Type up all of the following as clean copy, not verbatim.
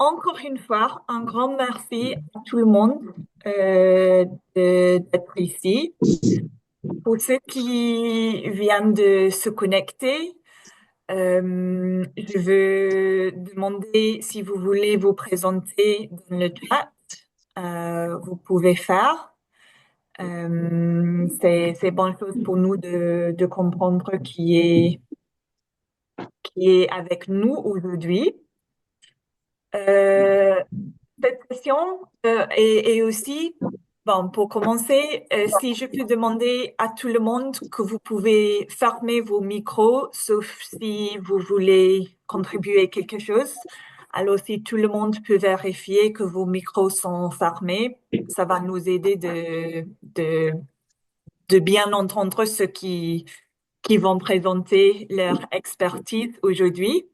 encore une fois, un grand merci à tout le monde d'être ici. Pour ceux qui viennent de se connecter, je veux demander si vous voulez vous présenter dans le chat. Vous pouvez faire. C'est bonne chose pour nous de comprendre qui est avec nous aujourd'hui. Euh, Cette question est aussi, bon, pour commencer, si je peux demander à tout le monde que vous pouvez fermer vos micros, sauf si vous voulez contribuer quelque chose. Alors, si tout le monde peut vérifier que vos micros sont fermés, ça va nous aider de bien entendre ceux qui vont présenter leur expertise aujourd'hui.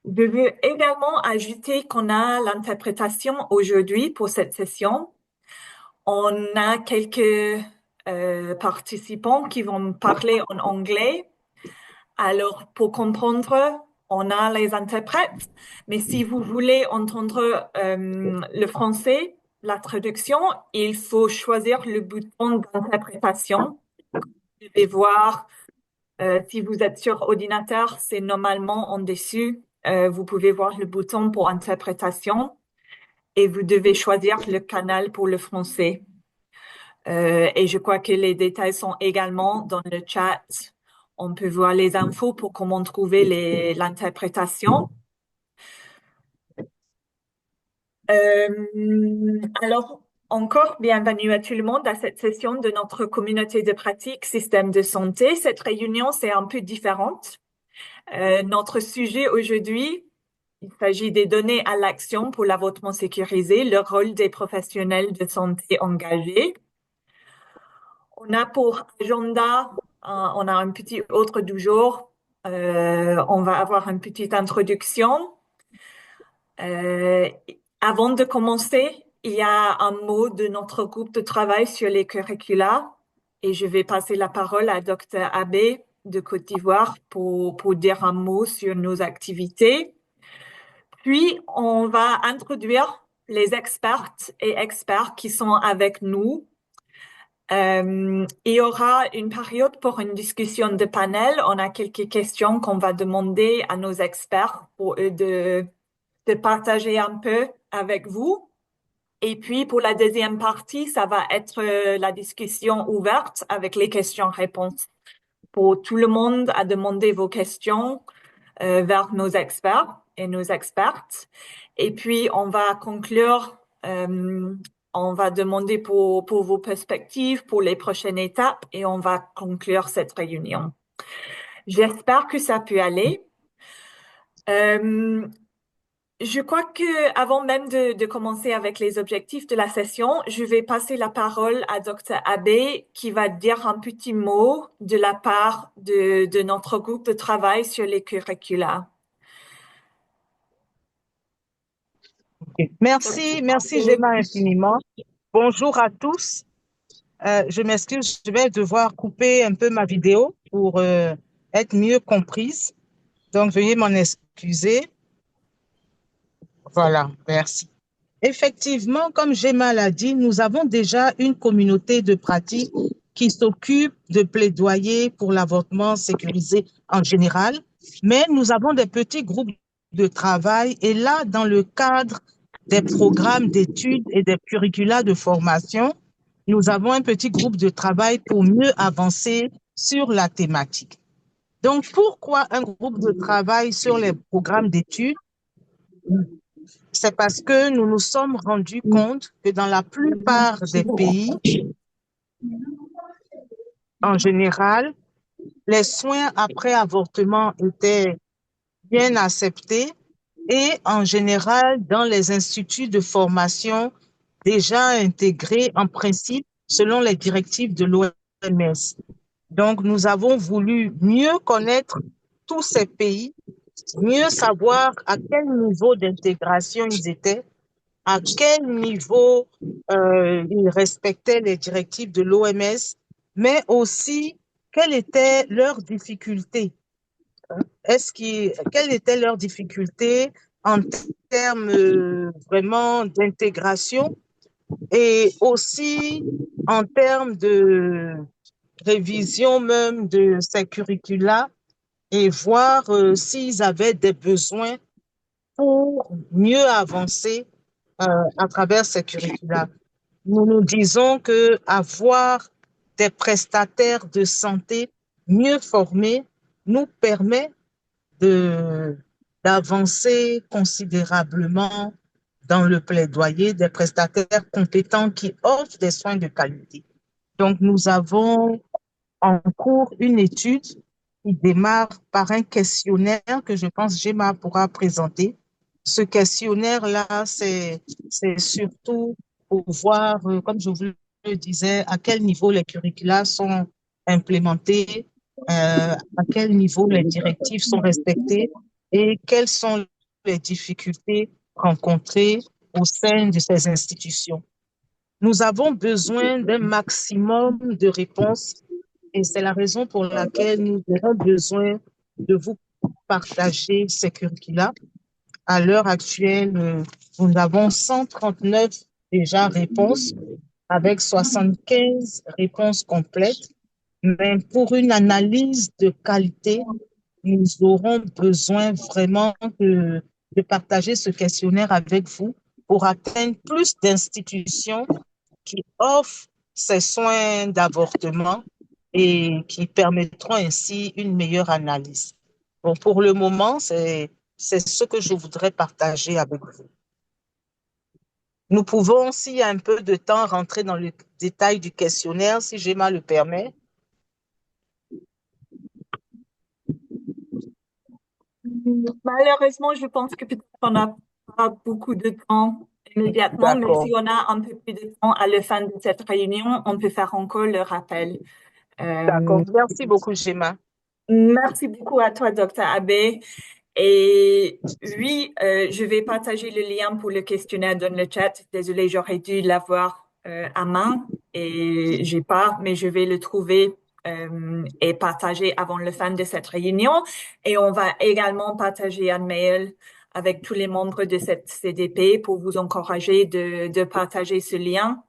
Je veux également ajouter qu'on a l'interprétation aujourd'hui pour cette session. On a quelques participants qui vont parler en anglais. Alors, pour comprendre, on a les interprètes. Mais si vous voulez entendre le français, la traduction, il faut choisir le bouton d'interprétation. Vous devez voir si vous êtes sur ordinateur, c'est normalement en dessus. Vous pouvez voir le bouton pour interprétation et vous devez choisir le canal pour le français. Et je crois que les détails sont également dans le chat. On peut voir les infos pour comment trouver l'interprétation. Alors, encore bienvenue à tout le monde à cette session de notre communauté de pratique système de santé. Cette réunion, c'est un peu différente. Notre sujet aujourd'hui, il s'agit des données à l'action pour l'avortement sécurisé, le rôle des professionnels de santé engagés. On a pour agenda, on a un petit ordre du jour. On va avoir une petite introduction. Euh, Avant de commencer, il y a un mot de notre groupe de travail sur les curricula et je vais passer la parole à Dr. Abbé de Côte d'Ivoire pour dire un mot sur nos activités. Puis, on va introduire les expertes et experts qui sont avec nous. Il y aura une période pour une discussion de panel. On a quelques questions qu'on va demander à nos experts pour eux de partager un peu avec vous. Et puis, pour la deuxième partie, ça va être la discussion ouverte avec les questions-réponses. Pour tout le monde à demander vos questions vers nos experts et nos expertes. Et puis, on va conclure, on va demander pour vos perspectives, pour les prochaines étapes, et on va conclure cette réunion. J'espère que ça peut aller. Euh, je crois que avant même de commencer avec les objectifs de la session, je vais passer la parole à Dr. Abbé qui va dire un petit mot de la part de notre groupe de travail sur les curricula. Merci Gemma infiniment. Bonjour à tous. Je m'excuse, je vais devoir couper un peu ma vidéo pour être mieux comprise. Donc, veuillez m'en excuser. Voilà, merci. Effectivement, comme Gemma l'a dit, nous avons déjà une communauté de pratique qui s'occupe de plaidoyer pour l'avortement sécurisé en général, mais nous avons des petits groupes de travail et là, dans le cadre des programmes d'études et des curricula de formation, nous avons un petit groupe de travail pour mieux avancer sur la thématique. Donc, pourquoi un groupe de travail sur les programmes d'études? C'est parce que nous nous sommes rendus compte que dans la plupart des pays, en général, les soins après avortement étaient bien acceptés et en général, dans les instituts de formation déjà intégrés en principe selon les directives de l'OMS. Donc, nous avons voulu mieux connaître tous ces pays, mieux savoir à quel niveau d'intégration ils étaient, à quel niveau ils respectaient les directives de l'OMS, mais aussi quelles étaient leurs difficultés. Quelles étaient leurs difficultés en termes vraiment d'intégration et aussi en termes de révision même de ces curricula et voir s'ils avaient des besoins pour mieux avancer à travers ces curricula. Nous nous disons que avoir des prestataires de santé mieux formés nous permet de d'avancer considérablement dans le plaidoyer des prestataires compétents qui offrent des soins de qualité. Donc, nous avons en cours une étude qui démarre par un questionnaire que je pense Gemma pourra présenter. Ce questionnaire-là, c'est surtout pour voir, comme je vous le disais, à quel niveau les curricula sont implémentés, à quel niveau les directives sont respectées et quelles sont les difficultés rencontrées au sein de ces institutions. Nous avons besoin d'un maximum de réponses et c'est la raison pour laquelle nous aurons besoin de vous partager ces curricula. À l'heure actuelle, nous avons 139 déjà réponses avec 75 réponses complètes. Mais pour une analyse de qualité, nous aurons besoin vraiment de partager ce questionnaire avec vous pour atteindre plus d'institutions qui offrent ces soins d'avortement et qui permettront ainsi une meilleure analyse. Bon, pour le moment, c'est ce que je voudrais partager avec vous. Nous pouvons, s'il y a un peu de temps, rentrer dans le détail du questionnaire, si Gemma le permet. Malheureusement, je pense que peut-être on n'a pas beaucoup de temps immédiatement, mais D'accord, si on a un peu plus de temps à la fin de cette réunion, on peut faire encore le rappel. d'accord. Euh, Merci beaucoup, Gemma. Merci beaucoup à toi, Dr. Abbé. Et oui, je vais partager le lien pour le questionnaire dans le chat. Désolée, j'aurais dû l'avoir à main et j'ai pas, mais je vais le trouver et partager avant la fin de cette réunion. Et on va également partager un mail avec tous les membres de cette CDP pour vous encourager de partager ce lien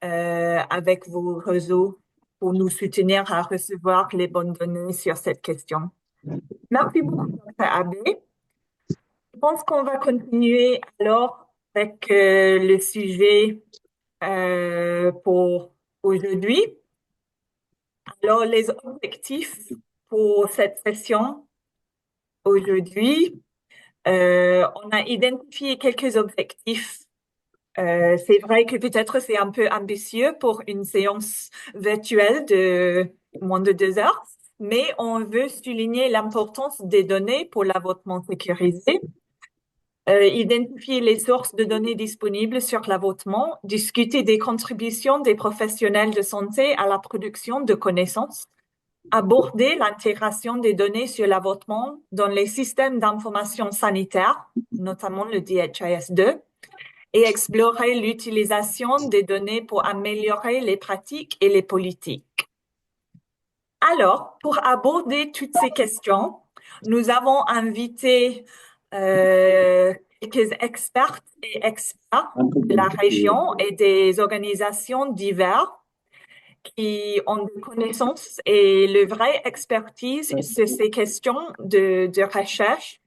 avec vos réseaux pour nous soutenir à recevoir les bonnes données sur cette question. Merci beaucoup, Dr. Abbé. Je pense qu'on va continuer alors avec le sujet pour aujourd'hui. Alors, les objectifs pour cette session aujourd'hui, on a identifié quelques objectifs. C'est vrai que peut-être c'est un peu ambitieux pour une séance virtuelle de moins de 2 heures, mais on veut souligner l'importance des données pour l'avortement sécurisé. Identifier les sources de données disponibles sur l'avortement, discuter des contributions des professionnels de santé à la production de connaissances, aborder l'intégration des données sur l'avortement dans les systèmes d'information sanitaire, notamment le DHIS2, et explorer l'utilisation des données pour améliorer les pratiques et les politiques. Alors, pour aborder toutes ces questions, nous avons invité quelques expertes et experts de la région et des organisations diverses qui ont des connaissances et le vrai expertise sur ces questions de recherche.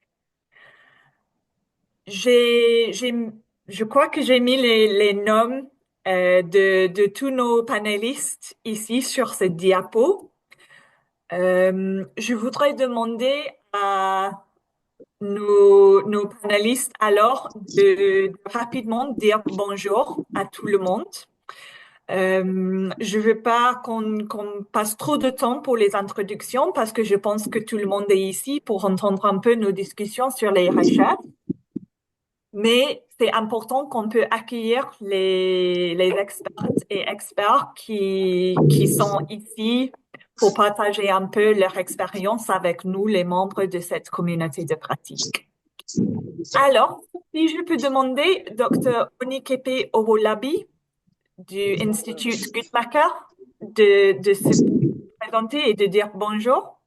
J'ai, j'ai, je crois que j'ai mis les noms de tous nos panélistes ici sur cette diapo. Je voudrais demander à nos panélistes alors de rapidement dire bonjour à tout le monde. Je veux pas qu'on passe trop de temps pour les introductions parce que je pense que tout le monde est ici pour entendre un peu nos discussions sur les recherches. Mais c'est important qu'on peut accueillir les expertes et experts qui sont ici pour partager un peu leur expérience avec nous, les membres de cette communauté de pratique. Alors, si je peux demander Dr. Onikepe Owolabi du Institut Guttmacher de se présenter et de dire bonjour.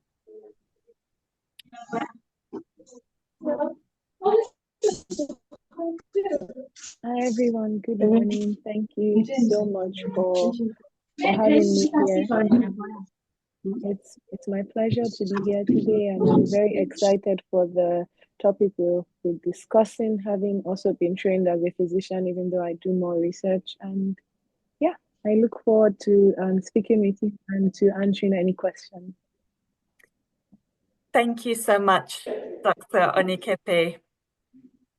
Hi everyone, good morning. Thank you so much for having me here. It's my pleasure to be here today, and I'm very excited for the topic we'll be discussing, having also been trained as a physician, even though I do more research. And yeah, I look forward to speaking with you and to answering any questions. Thank you so much, Dr. Onikepe.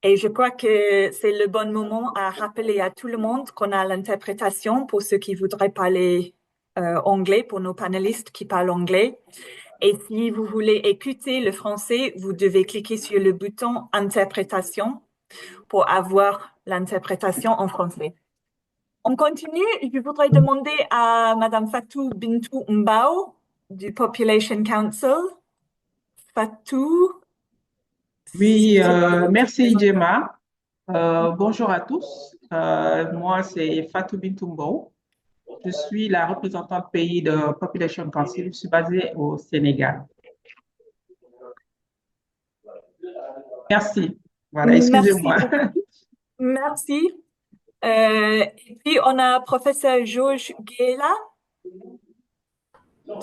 Et je crois que c'est le bon moment à rappeler à tout le monde qu'on a l'interprétation pour ceux qui voudraient parler anglais, pour nos panélistes qui parlent anglais. Et si vous voulez écouter le français, vous devez cliquer sur le bouton interprétation pour avoir l'interprétation en français. On continue. Je voudrais demander à Madame Fatou Bintou Mbao du Population Council. Fatou. Oui, merci Gemma. Bonjour à tous. Moi, c'est Fatou Bintoumbo. Je suis la représentante pays de Population Council. Je suis basée au Sénégal. Merci. Voilà, excusez-moi. Merci. Et puis, on a professeur Georges Guéla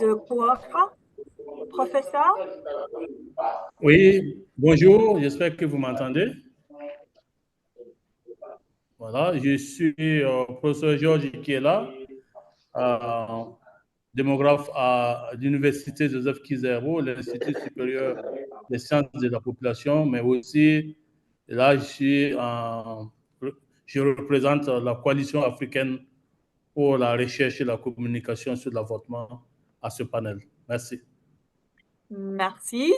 de Kouakra. Professeur? Oui, bonjour, j'espère que vous m'entendez. Voilà, je suis professeur Georges Kiela, démographe à l'Université Joseph Kizero, l'Institut supérieur des sciences de la population, mais aussi, là, je représente la coalition africaine pour la recherche et la communication sur l'avortement à ce panel. Merci. Merci.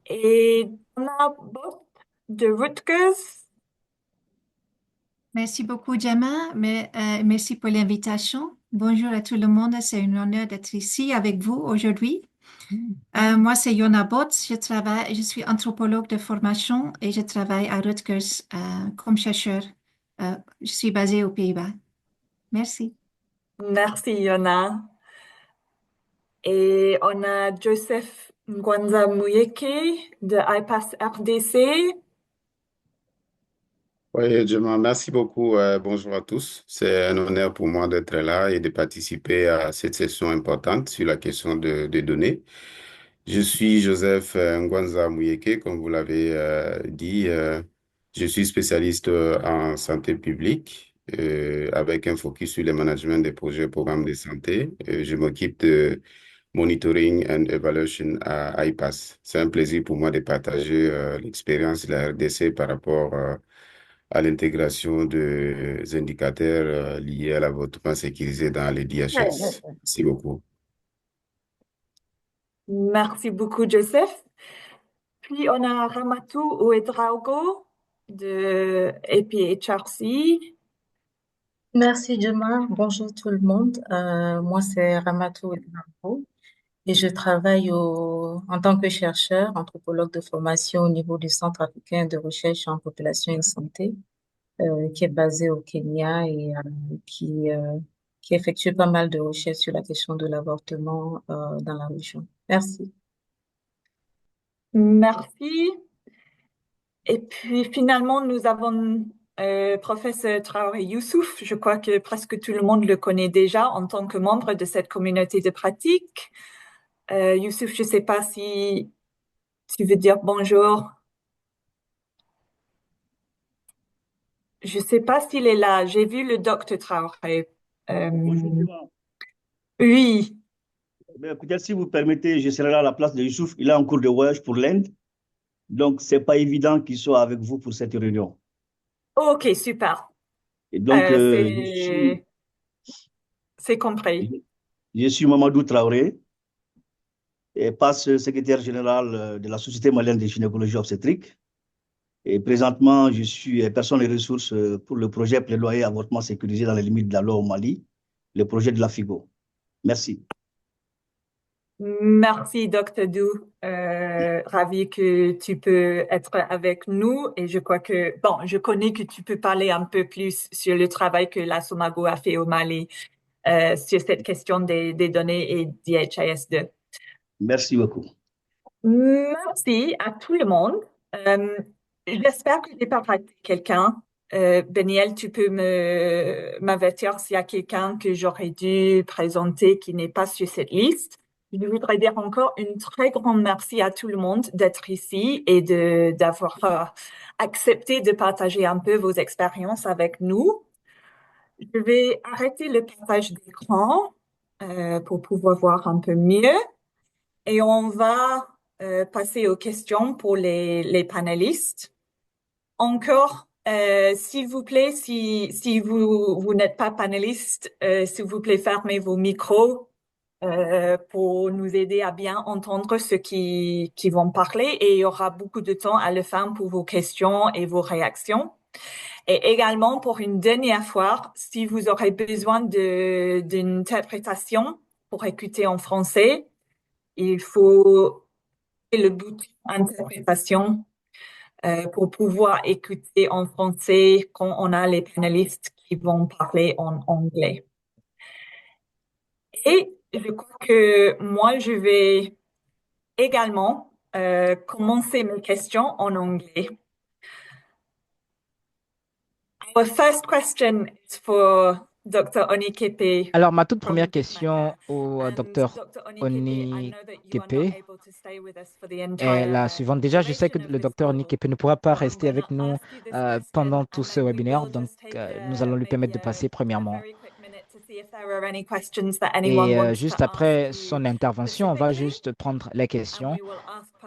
Et Donna Bott de Rutgers. Merci beaucoup, Gemma. Merci pour l'invitation. Bonjour à tout le monde. C'est un honneur d'être ici avec vous aujourd'hui. Moi, c'est Yona Bott. Je suis anthropologue de formation et je travaille à Rutgers comme chercheur. Je suis basée aux Pays-Bas. Merci. Merci, Yona. Et on a Joseph Ngwanza Muyeke de IPAS RDC. Oui, merci beaucoup. Bonjour à tous. C'est un honneur pour moi d'être là et de participer à cette session importante sur la question des données. Je suis Joseph Ngwanza Muyeke, comme vous l'avez dit. Je suis spécialiste en santé publique avec un focus sur le management des projets et programmes de santé. Je m'occupe de monitoring and evaluation à IPAS. C'est un plaisir pour moi de partager l'expérience de la RDC par rapport à l'intégration des indicateurs liés à l'avortement sécurisé dans les DHS. Merci beaucoup. Merci beaucoup, Joseph. Puis, on a Ramatou Ouedraogo de APHRC. Merci, Gemma. Bonjour tout le monde. Moi, c'est Ramatou Ouedraogo et je travaille en tant que chercheur, anthropologue de formation au niveau du Centre africain de recherche en population et santé, qui est basé au Kenya et qui effectue pas mal de recherches sur la question de l'avortement dans la région. Merci. Merci. Et puis finalement, nous avons professeur Traoré Youssouf. Je crois que presque tout le monde le connaît déjà en tant que membre de cette communauté de pratique. Youssouf, je ne sais pas si tu veux dire bonjour. Je ne sais pas s'il est là. J'ai vu le docteur Traoré. Bonjour. Oui. Peut-être si vous permettez, je serai là à la place de Youssouf. Il est en cours de voyage pour l'Inde. Donc, ce n'est pas évident qu'il soit avec vous pour cette réunion. Ok, super. Et donc, c'est compris. Je suis Mamadou Traoré, et passe secrétaire général de la Société malienne de gynécologie obstétrique. Et présentement, je suis personne des ressources pour le projet plaidoyer avortement sécurisé dans les limites de la loi au Mali, le projet de la FIGO. Merci. Merci, Dr. Dou. Ravi que tu peux être avec nous et je crois que, je connais que tu peux parler un peu plus sur le travail que la SOMAGO a fait au Mali sur cette question des données et DHIS2. Merci beaucoup. Merci à tout le monde. J'espère que j'ai pas raté quelqu'un. Beniel, tu peux m'avertir s'il y a quelqu'un que j'aurais dû présenter qui n'est pas sur cette liste. Je voudrais dire encore une très grande merci à tout le monde d'être ici et d'avoir accepté de partager un peu vos expériences avec nous. Je vais arrêter le partage d'écran pour pouvoir voir un peu mieux et on va passer aux questions pour les panélistes. Encore, s'il vous plaît, si vous n'êtes pas panéliste, s'il vous plaît, fermez vos micros pour nous aider à bien entendre ceux qui vont parler et il y aura beaucoup de temps à le faire pour vos questions et vos réactions. Et également, pour une dernière fois, si vous aurez besoin d'une interprétation pour écouter en français, il faut le bouton interprétation pour pouvoir écouter en français quand on a les panélistes qui vont parler en anglais. Et je crois que moi, je vais également commencer mes questions en anglais. Our first question is for Dr. Onikepe. Alors, ma toute première question au docteur Onikepe est la suivante. Déjà, je sais que le docteur Onikepe ne pourra pas rester avec nous pendant tout ce webinaire, donc nous allons lui permettre de passer premièrement. Et juste après son intervention, on va juste prendre les questions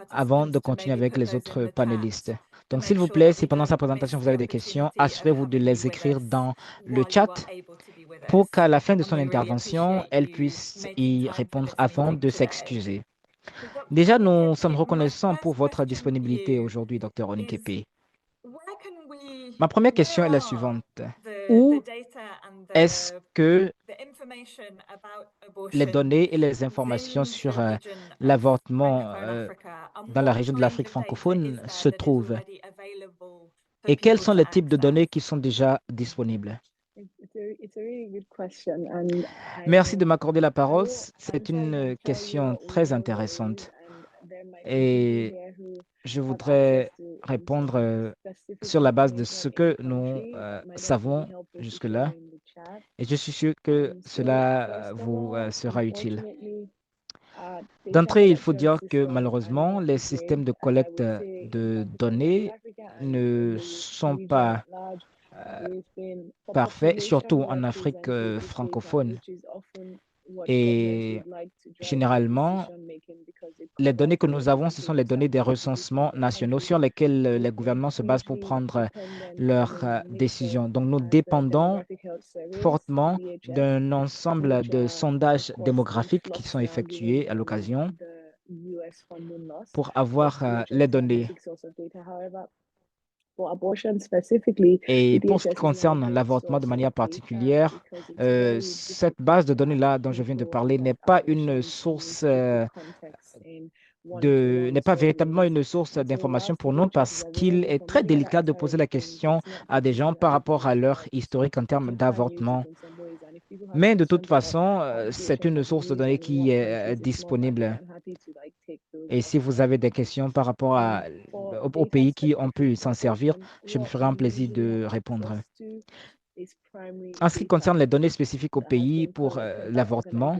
avant de continuer avec les autres panélistes. Donc, s'il vous plaît, si pendant sa présentation vous avez des questions, assurez-vous de les écrire dans le chat pour qu'à la fin de son intervention, elle puisse y répondre avant de s'excuser. Déjà, nous sommes reconnaissants pour votre disponibilité aujourd'hui, Dr. Onikepe. Ma première question est la suivante. Où est-ce que les données et les informations sur l'avortement dans la région de l'Afrique francophone se trouvent? Et quels sont les types de données qui sont déjà disponibles? Merci de m'accorder la parole. C'est une question très intéressante. Et je voudrais répondre sur la base de ce que nous savons jusque-là. Et je suis sûr que cela vous sera utile. D'entrée, il faut dire que malheureusement, les systèmes de collecte de données ne sont pas parfaits, surtout en Afrique francophone. Et généralement, les données que nous avons, ce sont les données des recensements nationaux sur lesquels les gouvernements se basent pour prendre leurs décisions. Donc, nous dépendons fortement d'un ensemble de sondages démographiques qui sont effectués à l'occasion pour avoir les données. Et pour ce qui concerne l'avortement de manière particulière, cette base de données-là dont je viens de parler n'est pas une source n'est pas véritablement une source d'information pour nous parce qu'il est très délicat de poser la question à des gens par rapport à leur historique en termes d'avortement. Mais de toute façon, c'est une source de données qui est disponible. Et si vous avez des questions par rapport aux pays qui ont pu s'en servir, je me ferai un plaisir de répondre. En ce qui concerne les données spécifiques au pays pour l'avortement,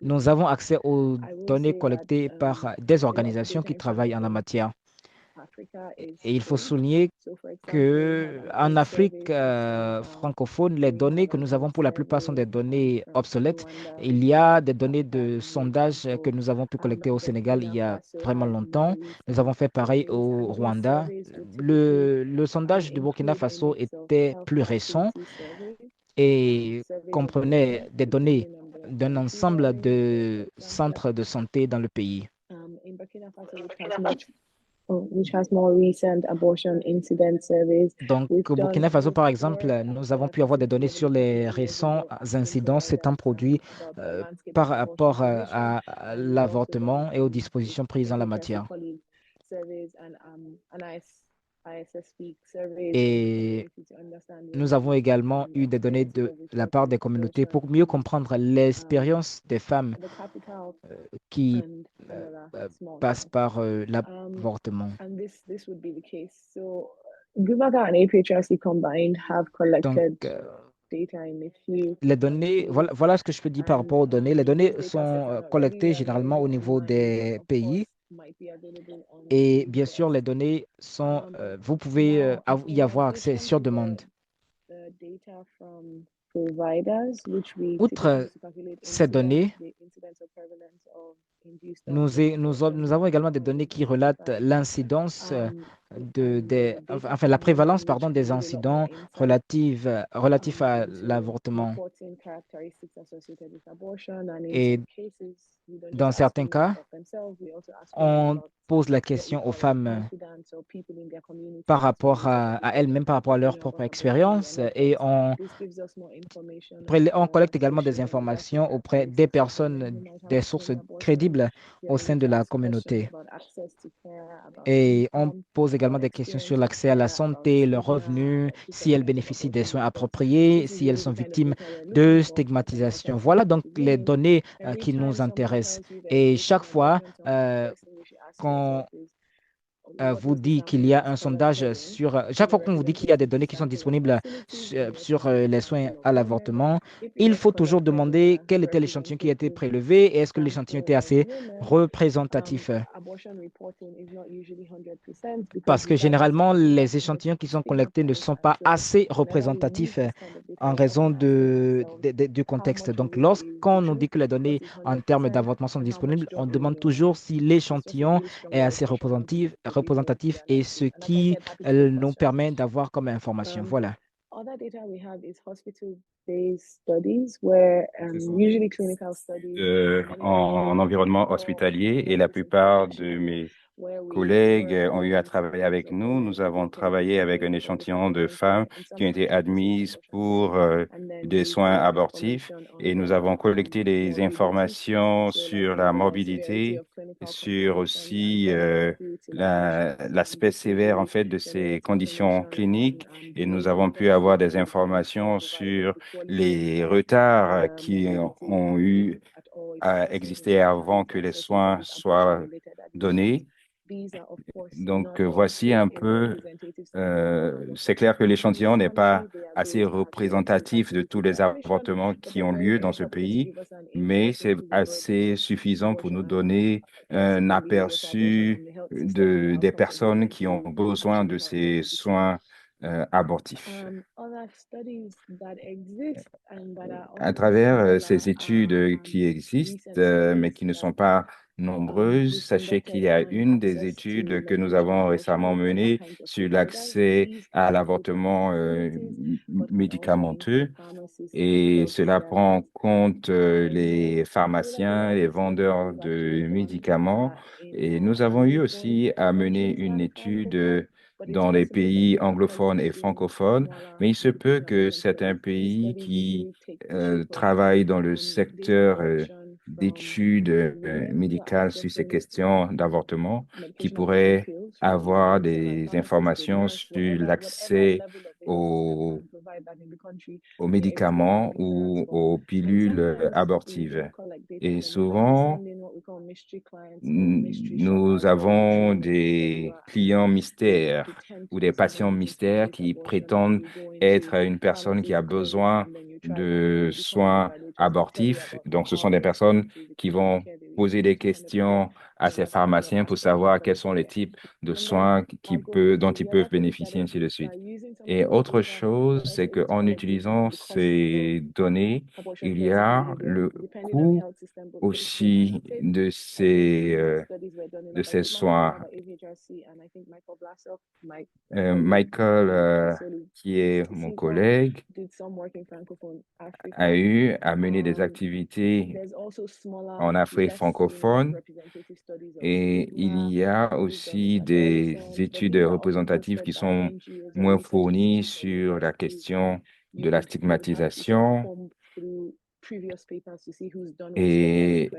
nous avons accès aux données collectées par des organisations qui travaillent en la matière. Et il faut souligner qu'en Afrique francophone, les données que nous avons pour la plupart sont des données obsolètes. Il y a des données de sondage que nous avons pu collecter au Sénégal il y a vraiment longtemps. Nous avons fait pareil au Rwanda. Le sondage du Burkina Faso était plus récent et comprenait des données d'un ensemble de centres de santé dans le pays. Donc, au Burkina Faso, par exemple, nous avons pu avoir des données sur les récents incidents s'étant produits par rapport à l'avortement et aux dispositions prises en la matière. Et nous avons également eu des données de la part des communautés pour mieux comprendre l'expérience des femmes qui passent par l'avortement. Gumaka and APHRC combined have Donc, collected data in a few les données, voilà ce que je peux dire par rapport aux données. Les données sont collectées généralement au niveau des pays. Et bien sûr, les données sont, vous pouvez y avoir accès sur demande. Outre ces données, nous avons également des données qui relatent l'incidence enfin la prévalence, pardon, des incidents relatifs à l'avortement. Et dans certains cas, on pose la question aux femmes par rapport à elles-mêmes, par rapport à leur propre expérience, et on collecte également des informations auprès des personnes, des sources crédibles au sein de la communauté. Et on pose également des questions sur l'accès à la santé, leurs revenus, si elles bénéficient des soins appropriés, si elles sont victimes de stigmatisation. Voilà donc les données qui nous intéressent. Et chaque fois qu'on vous dit qu'il y a un sondage chaque fois qu'on vous dit qu'il y a des données qui sont disponibles sur les soins à l'avortement, il faut toujours demander quel était l'échantillon qui a été prélevé et est-ce que l'échantillon était assez représentatif. Parce que généralement, les échantillons qui sont collectés ne sont pas assez représentatifs en raison du contexte. Donc, lorsqu'on nous dit que les données en termes d'avortement sont disponibles, on demande toujours si l'échantillon est assez représentatif et ce qui nous permet d'avoir comme information. Voilà. Other data we have is hospital-based studies where usually clinical studies en environnement hospitalier et la plupart de mes collègues ont eu à travailler avec nous. Nous avons travaillé avec un échantillon de femmes qui ont été admises pour des soins abortifs et nous avons collecté des informations sur la morbidité, sur aussi l'aspect sévère en fait de ces conditions cliniques et nous avons pu avoir des informations sur les retards qui ont eu à exister avant que les soins soient donnés. Donc, voici un peu, c'est clair que l'échantillon n'est pas assez représentatif de tous les avortements qui ont lieu dans ce pays, mais c'est assez suffisant pour nous donner un aperçu des personnes qui ont besoin de ces soins abortifs. À travers ces études qui existent, mais qui ne sont pas nombreuses, sachez qu'il y a une des études que nous avons récemment menée sur l'accès à l'avortement médicamenteux et cela prend en compte les pharmaciens, les vendeurs de médicaments et nous avons eu aussi à mener une étude dans les pays anglophones et francophones, mais il se peut que certains pays qui travaillent dans le secteur d'études médicales sur ces questions d'avortement, qui pourraient avoir des informations sur l'accès aux médicaments ou aux pilules abortives. Et souvent, nous avons des clients mystères ou des patients mystères qui prétendent être une personne qui a besoin de soins abortifs. Donc, ce sont des personnes qui vont poser des questions à ces pharmaciens pour savoir quels sont les types de soins dont ils peuvent bénéficier, ainsi de suite. Et autre chose, c'est qu'en utilisant ces données, il y a le coût aussi de ces soins. Michael, qui est mon collègue, a eu à mener des activités en Afrique francophone et il y a aussi des études représentatives qui sont moins fournies sur la question de la stigmatisation et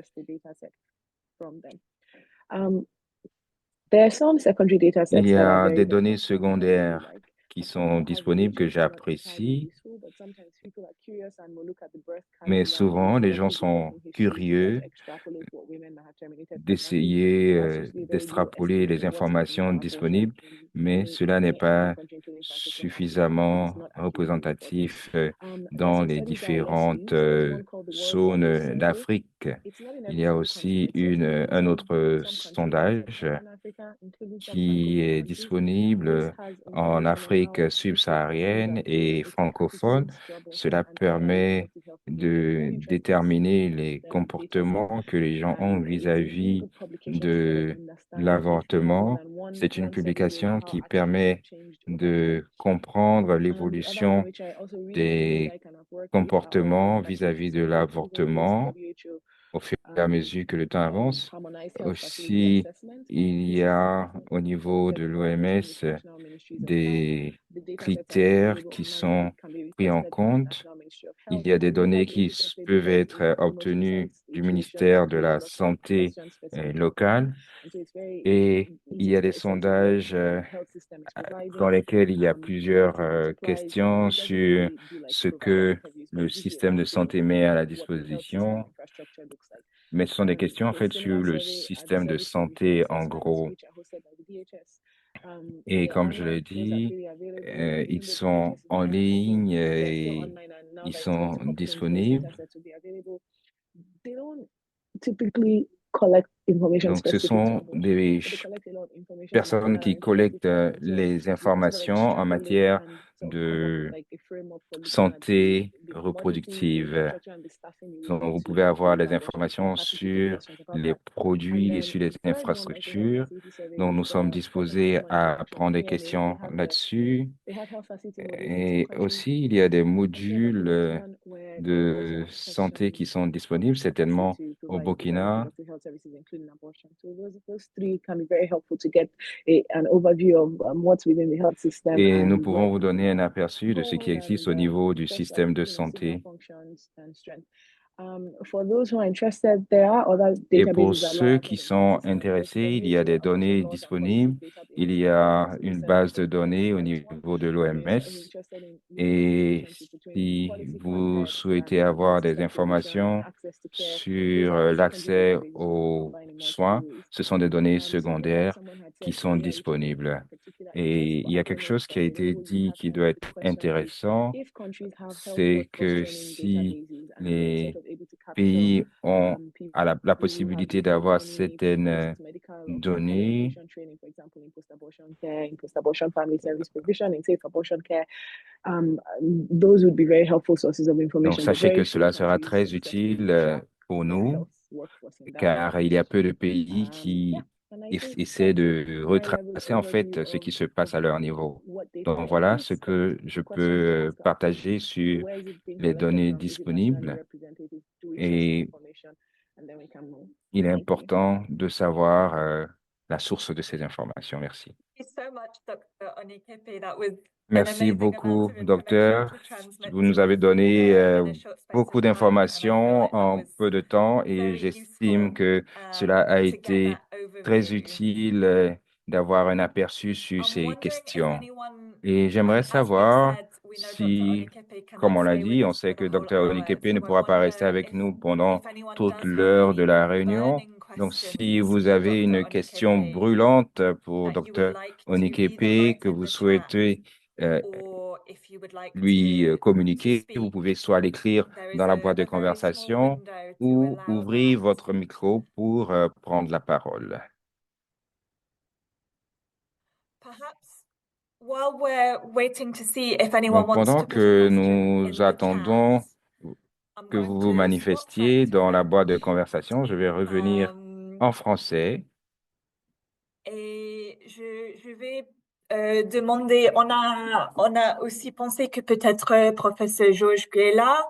There are some secondary data Il sets y that are a very des good données that I really secondaires like. qui sont disponibles que Abbreviations are highly j'apprécie, useful, but sometimes people are curious and will look at the birth mais calendar and souvent les gens incorrectly because sont in history we tend curieux to extrapolate what women might have terminated pregnancy, d'essayer and that's usually a very low d'extrapoler estimate les of what is happening informations for abortion disponibles, in mais cela n'est any African pas country, including Francophone Africa, because it's suffisamment not accurately reported. représentatif There are dans some les studies that are less différentes used. There's one called the World Water zones Survey. d'Afrique. It's not in Il every y a single country, aussi but it's also un used autre in some countries in sondage sub-Saharan Africa, including some qui Francophone est countries. And this disponible has en information on Afrique how people perceive subsaharienne et antibiotic francophone. attitudes to abortion Cela and how that is permet affecting health behavior. If you're de interested, déterminer les there are data sets, comportements que les gens ont and it's a really vis-à-vis good publication to sort of de understand if more l'avortement. than C'est une one set of data, publication how qui attitudes have permet changed over time. de comprendre The other one, l'évolution which I also really, really des like and have worked with, are all comportements facility vis-à-vis de surveys. Even though it's l'avortement WHO au fur et à mesure que le temps avance. harmonized health facility Aussi, assessment, il this y is a something au niveau collected de in collaboration with l'OMS national ministries of health. des The data sets are critères available qui online and sont it can be pris en requested from the compte. National Ministry of Il Health. y a des And données partly qui because they peuvent built être in promotion obtenues sites, du it was ministère de geographically la allocated, Santé question specific and so on. locale. And so it's very Et il easy y a to des get a sense of what sondages the health system is dans providing, lesquels il y a what plusieurs it multiplies. questions It doesn't sur really do like ce provider que interviews, but le it gives you a système de basket santé of met à la what the health system disposition, infrastructure looks like. mais ce sont des questions en There's a fait sur similar le survey at the système de Service for Routine santé en Assessments, gros. which are hosted by the DHS. Et They're comme je l'ai online, those are dit, freely available, ils even though the sont DHS is en not guaranteeing ligne they're still et online, and now ils that it's sont decoupling, those data disponibles. sets will be available. They don't typically collect information Donc, ce specific to sont abortion, des but they collect a lot of information on personnes maternal qui and infantile collectent health, and so les you can sort of informations en extrapolate matière and sort of come up with de like a framework for looking at santé the commodities, the reproductive. infrastructure, and the staffing you would Donc, need vous to pouvez avoir deliver des abortion. So I'm informations happy to take sur questions about les that. And produits et then sur les the third one, like the health infrastructures. facility survey Donc, with nous sommes the disposés person-animal à interaction. prendre des Here questions they have là-dessus. they have health facility modules in some Et countries. aussi, il y a des I came modules across one where there was lots de of santé qui questions sont on disponibles, capacity certainement to au provide good and Burkina. reproductive health services, including abortion. So those three can be very helpful to get an overview of what's within the health system Et nous and pouvons what vous donner un aperçu de ce qui goal existe and au niveau du best système de signal santé. functions and strength. For those who are interested, there are other Et pour databases that lie ceux qui outside of the health sont system. There's the intéressés, il y a WHO des Abortion données Laws and Policies disponibles. Database. Il y That's a the une Center base for de Pregnancy données au Affairs one. niveau de For those who are l'OMS. interested in making Et connections between si policy vous context souhaitez and health avoir des system provision and informations access to care, those sur are secondary l'accès databases which we aux combine in multiple soins, ways. ce sont des données So like secondaires someone had qui said sont earlier, which was of disponibles. particular interest Et for il y a quelque chose academics qui a that été enables you dit have qui time doit for être the question is, intéressant, if countries have health c'est worth que fostering si databases and they're sort les of able to capture pays ont la people who have possibilité received d'avoir any certaines post-medical or clinical données, education training, for example, in post-abortion care, in post-abortion family service provision, in safe abortion care, those would be very helpful sources of donc information, but sachez que very few cela sera countries très successfully utile track pour their nous, health workforce in that way. car il y a peu de pays Yeah, qui and I think essaient that's a de high-level retracer en overview fait ce qui se of passe à leur niveau. what data Donc voilà ce exists, but que je the question to peux ask ourselves partager is sur where is it being les collected données from? Is it nationally disponibles representative? Do we trust the et information? And then we can move. il est Thank you. important de savoir la source de ces informations. Merci. Thank you so much, Dr. Onikepe. That was an Merci amazing beaucoup, amount of docteur. information to transmit Vous nous to avez us donné in a short space beaucoup of time, and I feel d'informations like that en was peu de temps et very j'estime useful que cela a to get été that très overview. utile d'avoir un aperçu sur I'm ces wondering if questions. anyone, Et j'aimerais as we've savoir said, we know Dr. si, Onikepe comme cannot on l'a stay with dit, on us sait for que the whole docteur hour, Onikepe ne so I pourra pas rester wonder avec nous pendant if anyone toute does have l'heure de any la réunion. burning Donc, si questions vous for avez Dr. une question Onikepe brûlante pour that you would docteur like to either Onikepe, write que in vous the chat souhaitez or if you would like lui to communiquer, vous speak, pouvez soit l'écrire there dans is la boîte de a very small conversation window to ou allow ouvrir that. votre micro pour prendre la parole. Perhaps while we're waiting to see if anyone Donc, wants pendant to put a que question in nous the chat, attendons I'm que going vous vous to swap back manifestiez to dans la boîte de French. conversation, je vais revenir en français. Et je vais demander, on a aussi pensé que peut-être professeur Georges Guéla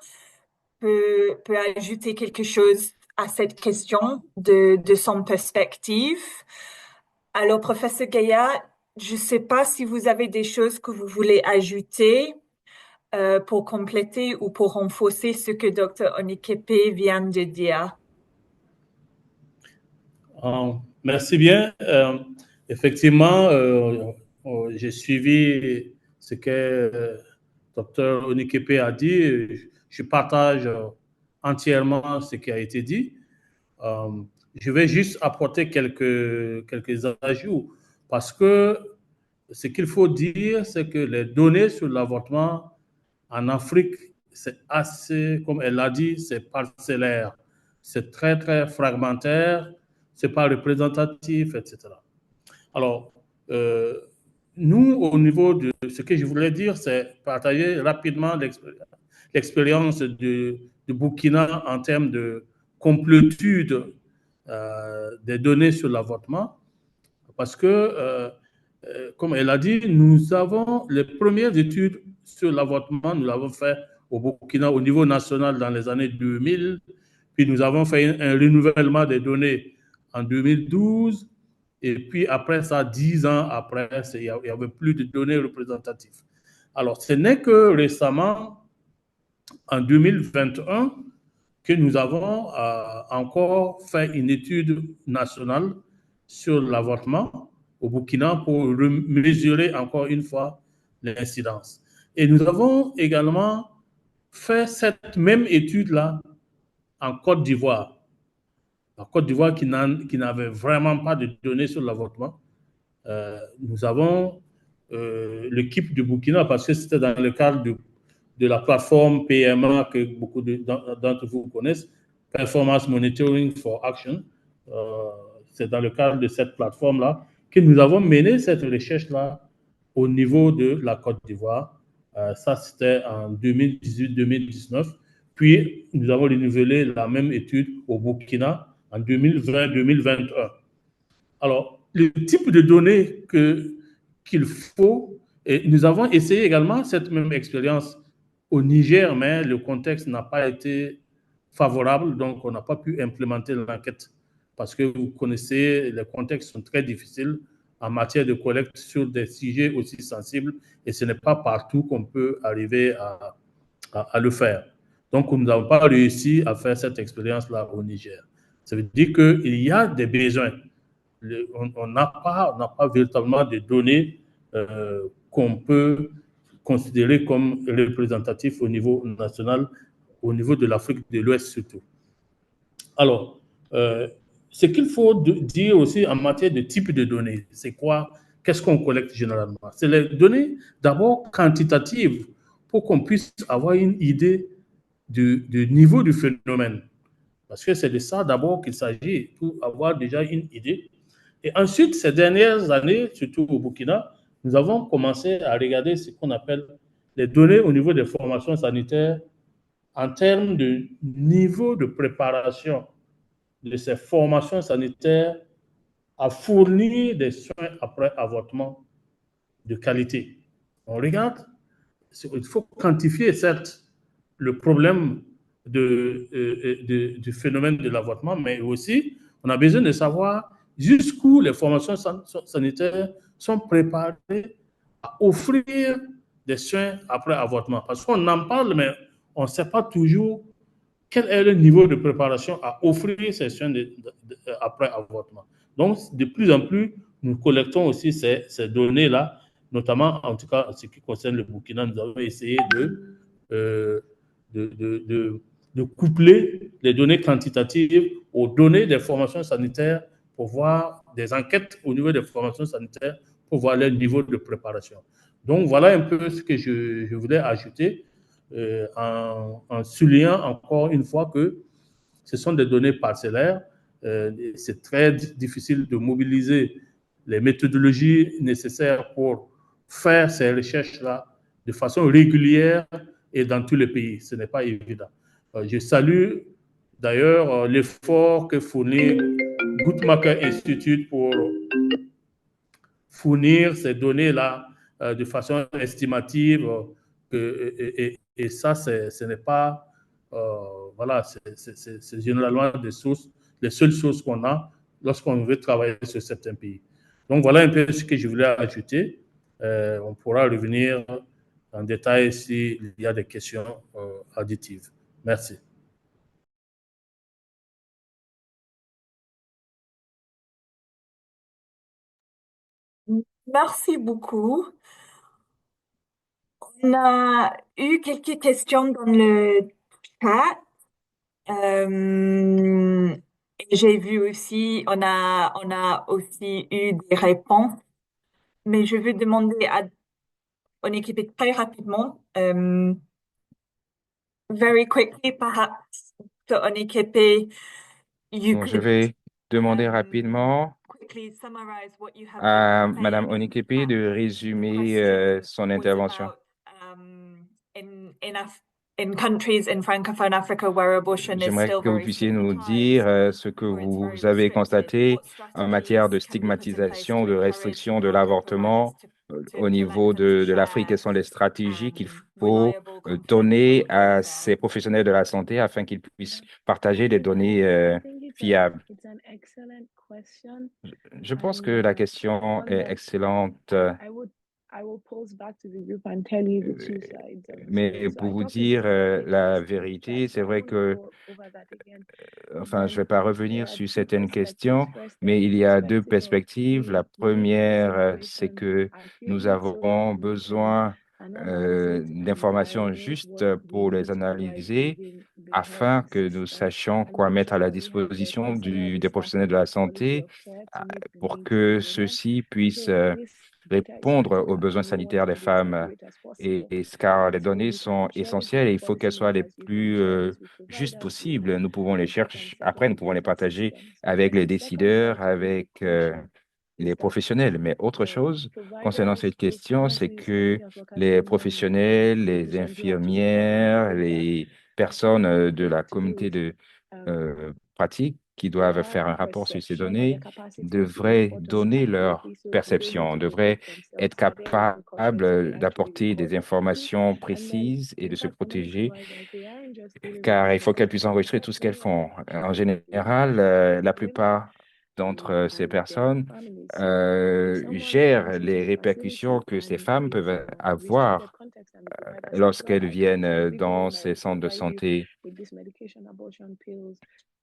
peut ajouter quelque chose à cette question de son perspective. Alors, professeur Gaïa, je ne sais pas si vous avez des choses que vous voulez ajouter pour compléter ou pour renforcer ce que Dr. Onikepe vient de dire. Merci bien. Effectivement, j'ai suivi ce que Dr. Onikepe a dit. Je partage entièrement ce qui a été dit. Je vais juste apporter quelques ajouts parce que ce qu'il faut dire, c'est que les données sur l'avortement en Afrique, c'est assez, comme elle l'a dit, c'est parcellaire. C'est très, très fragmentaire, c'est pas représentatif, etc. Alors, nous, au niveau de ce que je voulais dire, c'est partager rapidement l'expérience de Burkina en termes de complétude des données sur l'avortement, parce que, comme elle a dit, nous avons les premières études sur l'avortement, nous l'avons fait au Burkina au niveau national dans les années 2000, puis nous avons fait un renouvellement des données en 2012, et puis après ça, 10 ans après, il n'y avait plus de données représentatives. Alors, ce n'est que récemment, en 2021, que nous avons encore fait une étude nationale sur l'avortement au Burkina pour mesurer encore une fois l'incidence. Et nous avons également fait cette même étude-là en Côte d'Ivoire. La Côte d'Ivoire qui n'avait vraiment pas de données sur l'avortement. Nous avons l'équipe du Burkina, parce que c'était dans le cadre de la plateforme PMA que beaucoup d'entre vous connaissent, Performance Monitoring for Action. C'est dans le cadre de cette plateforme-là que nous avons mené cette recherche-là au niveau de la Côte d'Ivoire. Ça, c'était en 2018-2019. Puis, nous avons renouvelé la même étude au Burkina en 2020-2021. Alors, le type de données qu'il faut, et nous avons essayé également cette même expérience au Niger, mais le contexte n'a pas été favorable, donc on n'a pas pu implémenter l'enquête parce que vous connaissez, les contextes sont très difficiles en matière de collecte sur des sujets aussi sensibles et ce n'est pas partout qu'on peut arriver à le faire. Donc, nous n'avons pas réussi à faire cette expérience-là au Niger. Ça veut dire qu'il y a des besoins. On n'a pas véritablement de données qu'on peut considérer comme représentatifs au niveau national, au niveau de l'Afrique de l'Ouest surtout. Alors, ce qu'il faut dire aussi en matière de type de données, c'est quoi? Qu'est-ce qu'on collecte généralement? C'est les données d'abord quantitatives pour qu'on puisse avoir une idée du niveau du phénomène. Parce que c'est de ça d'abord qu'il s'agit, pour avoir déjà une idée. Et ensuite, ces dernières années, surtout au Burkina, nous avons commencé à regarder ce qu'on appelle les données au niveau des formations sanitaires en termes de niveau de préparation de ces formations sanitaires à fournir des soins après avortement de qualité. On regarde, il faut quantifier certes le problème du phénomène de l'avortement, mais aussi on a besoin de savoir jusqu'où les formations sanitaires sont préparées à offrir des soins après avortement. Parce qu'on en parle, mais on ne sait pas toujours quel est le niveau de préparation à offrir ces soins après avortement. Donc, de plus en plus, nous collectons aussi ces données-là, notamment, en tout cas, en ce qui concerne le Burkina, nous avons essayé de coupler les données quantitatives aux données des formations sanitaires pour voir des enquêtes au niveau des formations sanitaires pour voir leur niveau de préparation. Donc, voilà un peu ce que je voulais ajouter en soulignant encore une fois que ce sont des données parcellaires. C'est très difficile de mobiliser les méthodologies nécessaires pour faire ces recherches-là de façon régulière et dans tous les pays. Ce n'est pas évident. Je salue d'ailleurs l'effort que fournit Guttmacher Institute pour fournir ces données-là de façon estimative. Et ça, ce n'est pas, voilà, c'est généralement les seules sources qu'on a lorsqu'on veut travailler sur certains pays. Donc voilà un peu ce que je voulais ajouter. On pourra revenir en détail s'il y a des questions additives. Merci. Merci beaucoup. On a eu quelques questions dans le chat. Euh, et j'ai vu aussi, on a aussi eu des réponses, mais je veux demander à on équipe très rapidement. Very quickly, perhaps, to Onikebe, you Bon, je could vais demander rapidement quickly summarize what you have been à Madame saying. Onikepe de The résumer question son was intervention. about in countries in Francophone Africa where abortion is J'aimerais still que vous very puissiez nous dire stigmatized ce que or it's very vous avez restricted. constaté What en matière de strategies can be put in place stigmatisation, to de encourage restriction de healthcare providers l'avortement au to let niveau them to de l'Afrique? Quelles share sont les stratégies qu'il faut reliable, confirmable donner à data? ces professionnels de la santé afin qu'ils puissent partager des données I think fiables? it's an excellent question, Je pense que and la question one est that excellente. I will pose back to the group and tell you the two sides of the story. Mais So pour I vous talked a bit dire about it in la this group chat, vérité, so c'est I vrai won't que, go over that again. enfin, je ne Then vais pas there revenir are sur two certaines perspectives. questions, First, there's mais the il y a deux perspective of perspectives. La living a première, c'est situation que nous accurately so that avons we can besoin analyze it and d'informations diagnose what justes we pour les need to provide to analyser the health afin que nous system sachions and quoi make mettre à sure la that we have the disposition personnel, the des staff, professionnels and de la the quality santé of care to euh, meet the pour needs of the que women. ceux-ci And puissent so this data is répondre aux critical besoins and we want sanitaires to des have it femmes. accurate as possible. Et car les So données we can sont share it with essentielles the et il faut qu'elles policy soient les makers, we can plus share it with justes providers, we possibles. Nous pouvons les can chercher, après nous segment pouvons les healthcare partager systems. So avec then les the second décideurs, part of the avec question les is that professionnels. Mais autre the chose concernant providers, cette both question, c'est nurses, community que health workers, les and professionnels, les physicians who are to provide the infirmières, data, les personnes de la to do communauté it. de pratique qui doivent Their faire un rapport sur ces perception or their données capacity to devraient report us donner leur accurately, so they don't need perception, to devraient report être themselves. So their repercussions, so they capables actually d'apporter des report accurately. informations And then précises et in de se fact, many protéger, providers, they aren't just delivering car the il faut qu'elles data puissent to the enregistrer tout ce qu'elles company or font. En the général, la women plupart d'entre ces and their personnes families. So if someone gèrent comes into les the répercussions facility que ces and femmes it's peuvent a restricted avoir context and the provider says, well, lorsqu'elles I can't viennent dans legally ces centres de provide you santé. with this medication, abortion pills,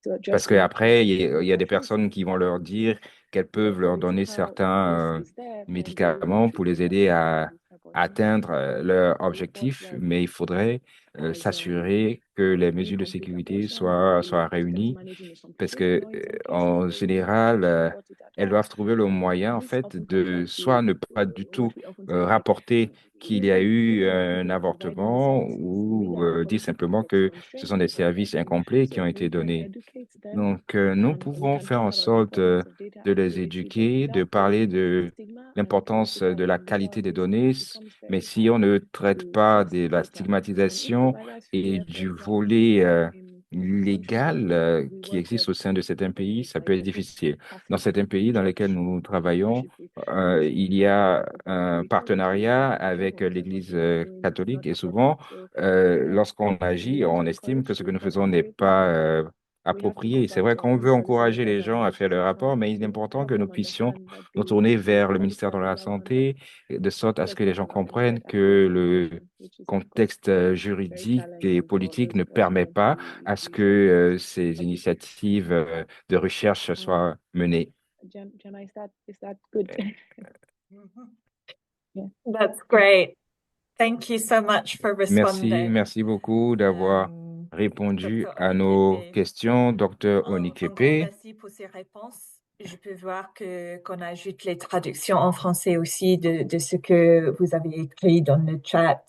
so Parce just make qu'après, il y a des abortions. personnes qui vont leur dire qu'elles The peuvent leur donner political risk certains is there, then they will médicaments pour retreat les away aider from à this type of atteindre information. So they leur have to report objectif, well mais il faudrait as s'assurer que les mesures de incomplete sécurité abortion or soient hospitals réunies managing a parce complication, que or in some cases en they will not général, push to report it at elles all. doivent trouver le moyen, en And this fait, often comes de back to soit ne pas du tout what we often say, rapporter qu'il y a eu un people providing the avortement services, ou legal dire authority simplement context que ce sont des constraints or services incomplets qui so ont été we can donnés. educate them Donc, nous and we pouvons can faire talk en about the sorte importance of data de les accuracy, but éduquer, de without parler taking away de stigma and the l'importance political de la and legal qualité des risk, données, it becomes mais very si hard on ne traite to pas trust de la data. And if stigmatisation providers et fear, for du example, volet in countries where légal we qui work existe with au sein de certains pays, ça peut être Catholic difficile. Dans Catholic certains pays dans lesquels Church nous that we travaillons, worship with, they il sometimes y fear a for un because of the partenariat avec influence and what l'Église we are doing is catholique not et souvent, appropriate. So then lorsqu'on we agit, on also estime que encourage ce to que nous report faisons n'est accurately, pas but then we have to approprié. come C'est back vrai to our qu'on own veut policy encourager les makers gens and à faire le rapport, mais il est to important que help nous them puissions understand that nous they tourner need to vers le provide it ministère for de the la legal context Santé, de sorte à ce so que les that gens they can comprennent provide accurate que le information, which is of course contexte very juridique et challenging for politique those ne of us permet that pas do à ce que research. ces initiatives de recherche Um, soient menées. Gemma, is that good? Yeah. That's great. Thank you so much for responding, Merci beaucoup d'avoir répondu Dr. à nos Onikepe. questions, Dr. Encore Onikepe. merci pour ces réponses. Je peux voir qu'on ajoute les traductions en français aussi de ce que vous avez écrit dans le chat.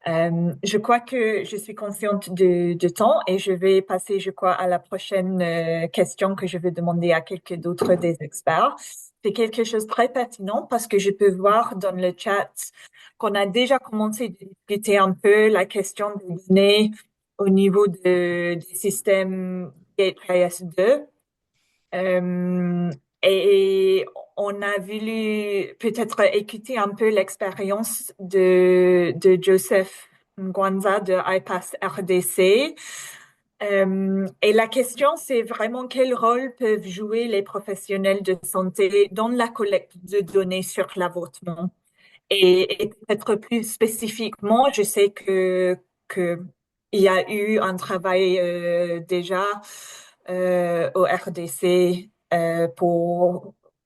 Je crois que je suis consciente de temps et je vais passer, je crois, à la prochaine question que je vais demander à quelques d'autres des experts. C'est quelque chose de très pertinent parce que je peux voir dans le chat qu'on a déjà commencé à discuter un peu la question des données au niveau des systèmes Gateway S2. Euh, et on a voulu peut-être écouter un peu l'expérience de Joseph Ngwanza de iPass RDC. Et la question, c'est vraiment quel rôle peuvent jouer les professionnels de santé dans la collecte de données sur l'avortement. Et peut-être plus spécifiquement, je sais que il y a eu un travail déjà au RDC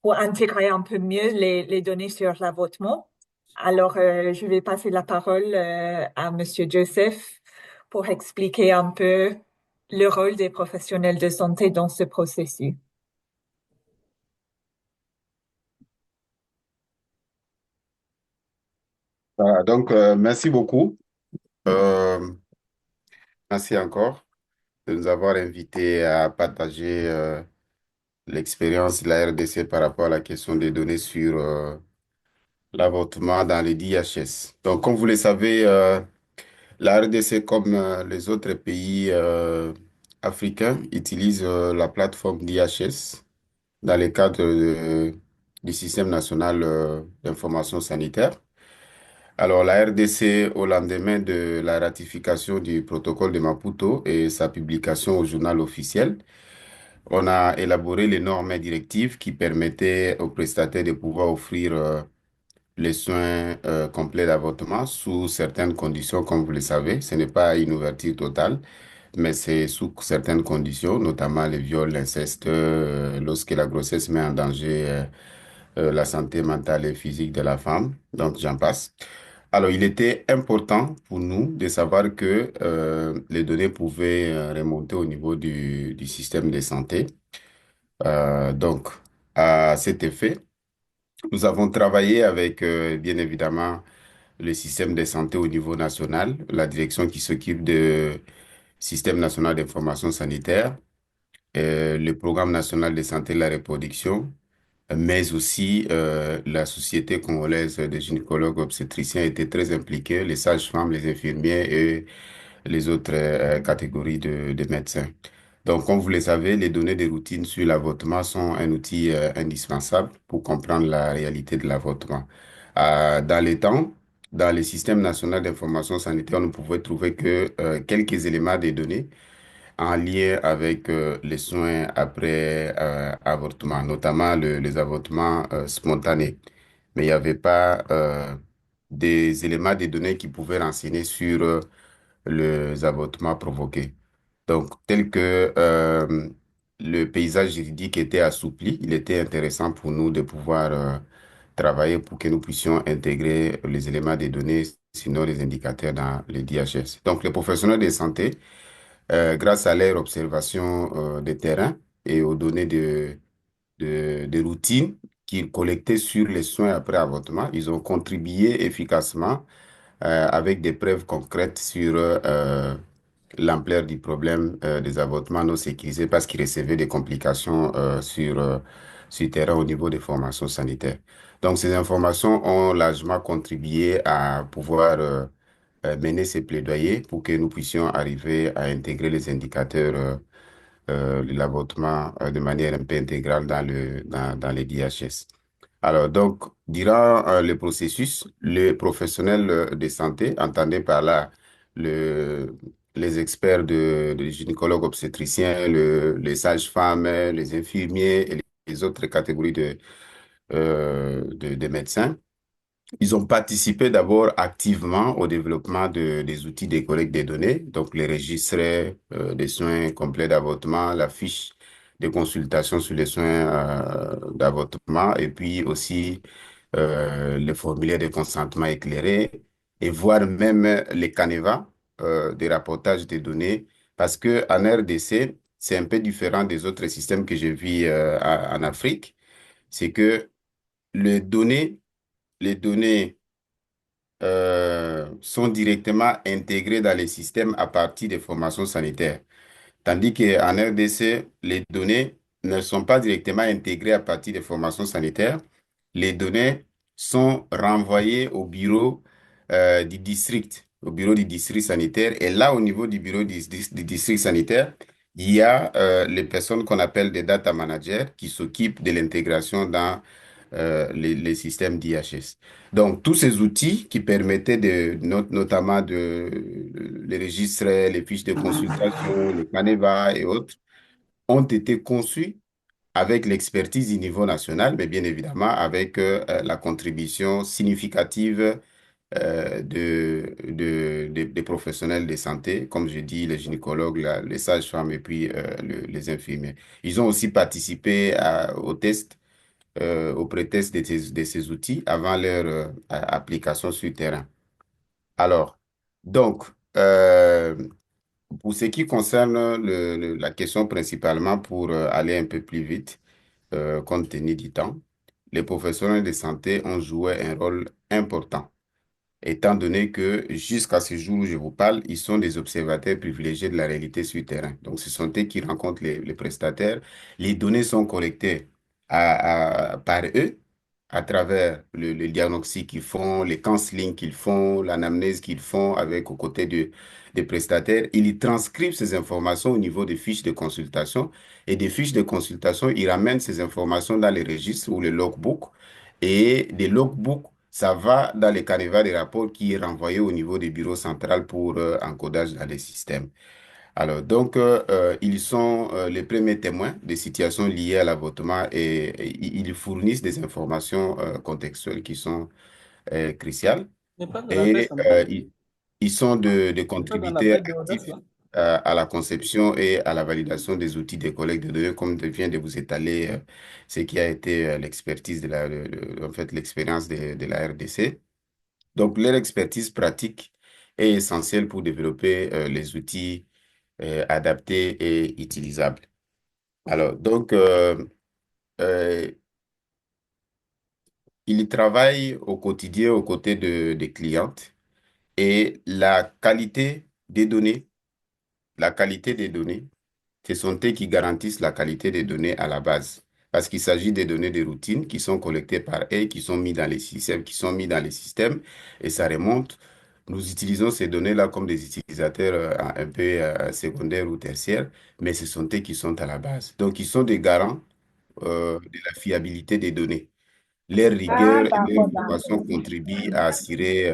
pour intégrer un peu mieux les données sur l'avortement. Alors, je vais passer la parole à Monsieur Joseph pour expliquer un peu le rôle des professionnels de santé dans ce processus. Voilà, donc, merci beaucoup. Euh, Merci encore de nous avoir invités à partager l'expérience de la RDC par rapport à la question des données sur l'avortement dans les DHS. Donc, comme vous le savez, la RDC, comme les autres pays africains, utilise la plateforme DHS dans le cadre du système national d'information sanitaire. Alors, la RDC, au lendemain de la ratification du protocole de Maputo et sa publication au journal officiel, on a élaboré les normes et directives qui permettaient aux prestataires de pouvoir offrir les soins complets d'avortement sous certaines conditions, comme vous le savez. Ce n'est pas une ouverture totale, mais c'est sous certaines conditions, notamment les viols, l'inceste, lorsque la grossesse met en danger la santé mentale et physique de la femme. Donc, j'en passe. Alors, il était important pour nous de savoir que les données pouvaient remonter au niveau du système de santé. Donc, à cet effet, nous avons travaillé avec, bien évidemment, le système de santé au niveau national, la direction qui s'occupe du système national d'information sanitaire, le programme national de santé de la reproduction, mais aussi la Société congolaise des gynécologues obstétriciens était très impliquée, les sages-femmes, les infirmiers et les autres catégories de médecins. Donc, comme vous le savez, les données de routine sur l'avortement sont un outil indispensable pour comprendre la réalité de l'avortement. Dans les temps, dans le système national d'information sanitaire, on ne pouvait trouver que quelques éléments des données en lien avec les soins après avortement, notamment les avortements spontanés. Mais il n'y avait pas des éléments des données qui pouvaient renseigner sur les avortements provoqués. Donc, tel que le paysage juridique était assoupli, il était intéressant pour nous de pouvoir travailler pour que nous puissions intégrer les éléments des données, sinon les indicateurs dans les DHS. Donc, les professionnels de santé, grâce à leur observation de terrain et aux données de routine qu'ils collectaient sur les soins après avortement, ils ont contribué efficacement avec des preuves concrètes sur l'ampleur du problème des avortements non sécurisés parce qu'ils recevaient des complications sur terrain au niveau des formations sanitaires. Donc, ces informations ont largement contribué à pouvoir mener ces plaidoyers pour que nous puissions arriver à intégrer les indicateurs de l'avortement de manière un peu intégrale dans les DHS. Alors, donc, durant le processus, les professionnels de santé, entendez par là le, les experts de gynécologues obstétriciens, les sages-femmes, les infirmiers et les autres catégories de médecins, ils ont participé d'abord activement au développement des outils de collecte des données, donc les registres des soins complets d'avortement, la fiche de consultation sur les soins d'avortement et puis aussi les formulaires de consentement éclairé et voire même les canevas des rapportages des données parce que en RDC, c'est un peu différent des autres systèmes que j'ai vus en Afrique, c'est que les données, les données sont directement intégrés dans les systèmes à partir des formations sanitaires. Tandis qu'en RDC, les données ne sont pas directement intégrées à partir des formations sanitaires. Les données sont renvoyées au bureau du district, au bureau du district sanitaire. Et là, au niveau du bureau du district sanitaire, il y a les personnes qu'on appelle des data managers qui s'occupent de l'intégration dans les systèmes d'IHS. Donc, tous ces outils qui permettaient notamment les registres, les fiches de consultation, les Caneva et autres, ont été conçus avec l'expertise du niveau national, mais bien évidemment avec la contribution significative des professionnels de santé, comme je dis, les gynécologues, les sages-femmes et puis les infirmiers. Ils ont aussi participé aux tests au prétexte de ces outils avant leur application sur le terrain. Alors, donc, pour ce qui concerne la question principalement pour aller un peu plus vite, compte tenu du temps, les professionnels de santé ont joué un rôle important étant donné que jusqu'à ce jour où je vous parle, ils sont des observateurs privilégiés de la réalité sur le terrain. Donc, ce sont eux qui rencontrent les prestataires. Les données sont collectées par eux à travers le diagnostic qu'ils font, les counseling qu'ils font, l'anamnèse qu'ils font avec aux côtés des prestataires. Ils transcrivent ces informations au niveau des fiches de consultation et des fiches de consultation, ils ramènent ces informations dans les registres ou les logbooks et des logbooks ça va dans les canevas des rapports qui est renvoyé au niveau du bureau central pour encodage dans les systèmes. Alors, donc, ils sont les premiers témoins des situations liées à l'avortement et ils fournissent des informations contextuelles qui sont cruciales. Mais pas de la baisse Et un peu. ils sont de Pas dans la contributeurs baisse de l'audace, actifs là. à la conception et à la validation des outils de collecte de données, comme vient de vous étaler ce qui a été l'expertise en fait, l'expérience de la RDC. Donc, leur expertise pratique est essentielle pour développer les outils adaptés et utilisables. Alors, donc, euh, ils travaillent au quotidien aux côtés des clientes et la qualité des données, ce sont eux qui garantissent la qualité des données à la base. Parce qu'il s'agit des données de routine qui sont collectées par eux, qui sont mis dans les systèmes, et ça remonte. Nous utilisons ces données-là comme des utilisateurs un peu secondaires ou tertiaires, mais ce sont eux qui sont à la base. Donc, ils sont des garants de la fiabilité des données. Leur rigueur et leur formation contribuent à assurer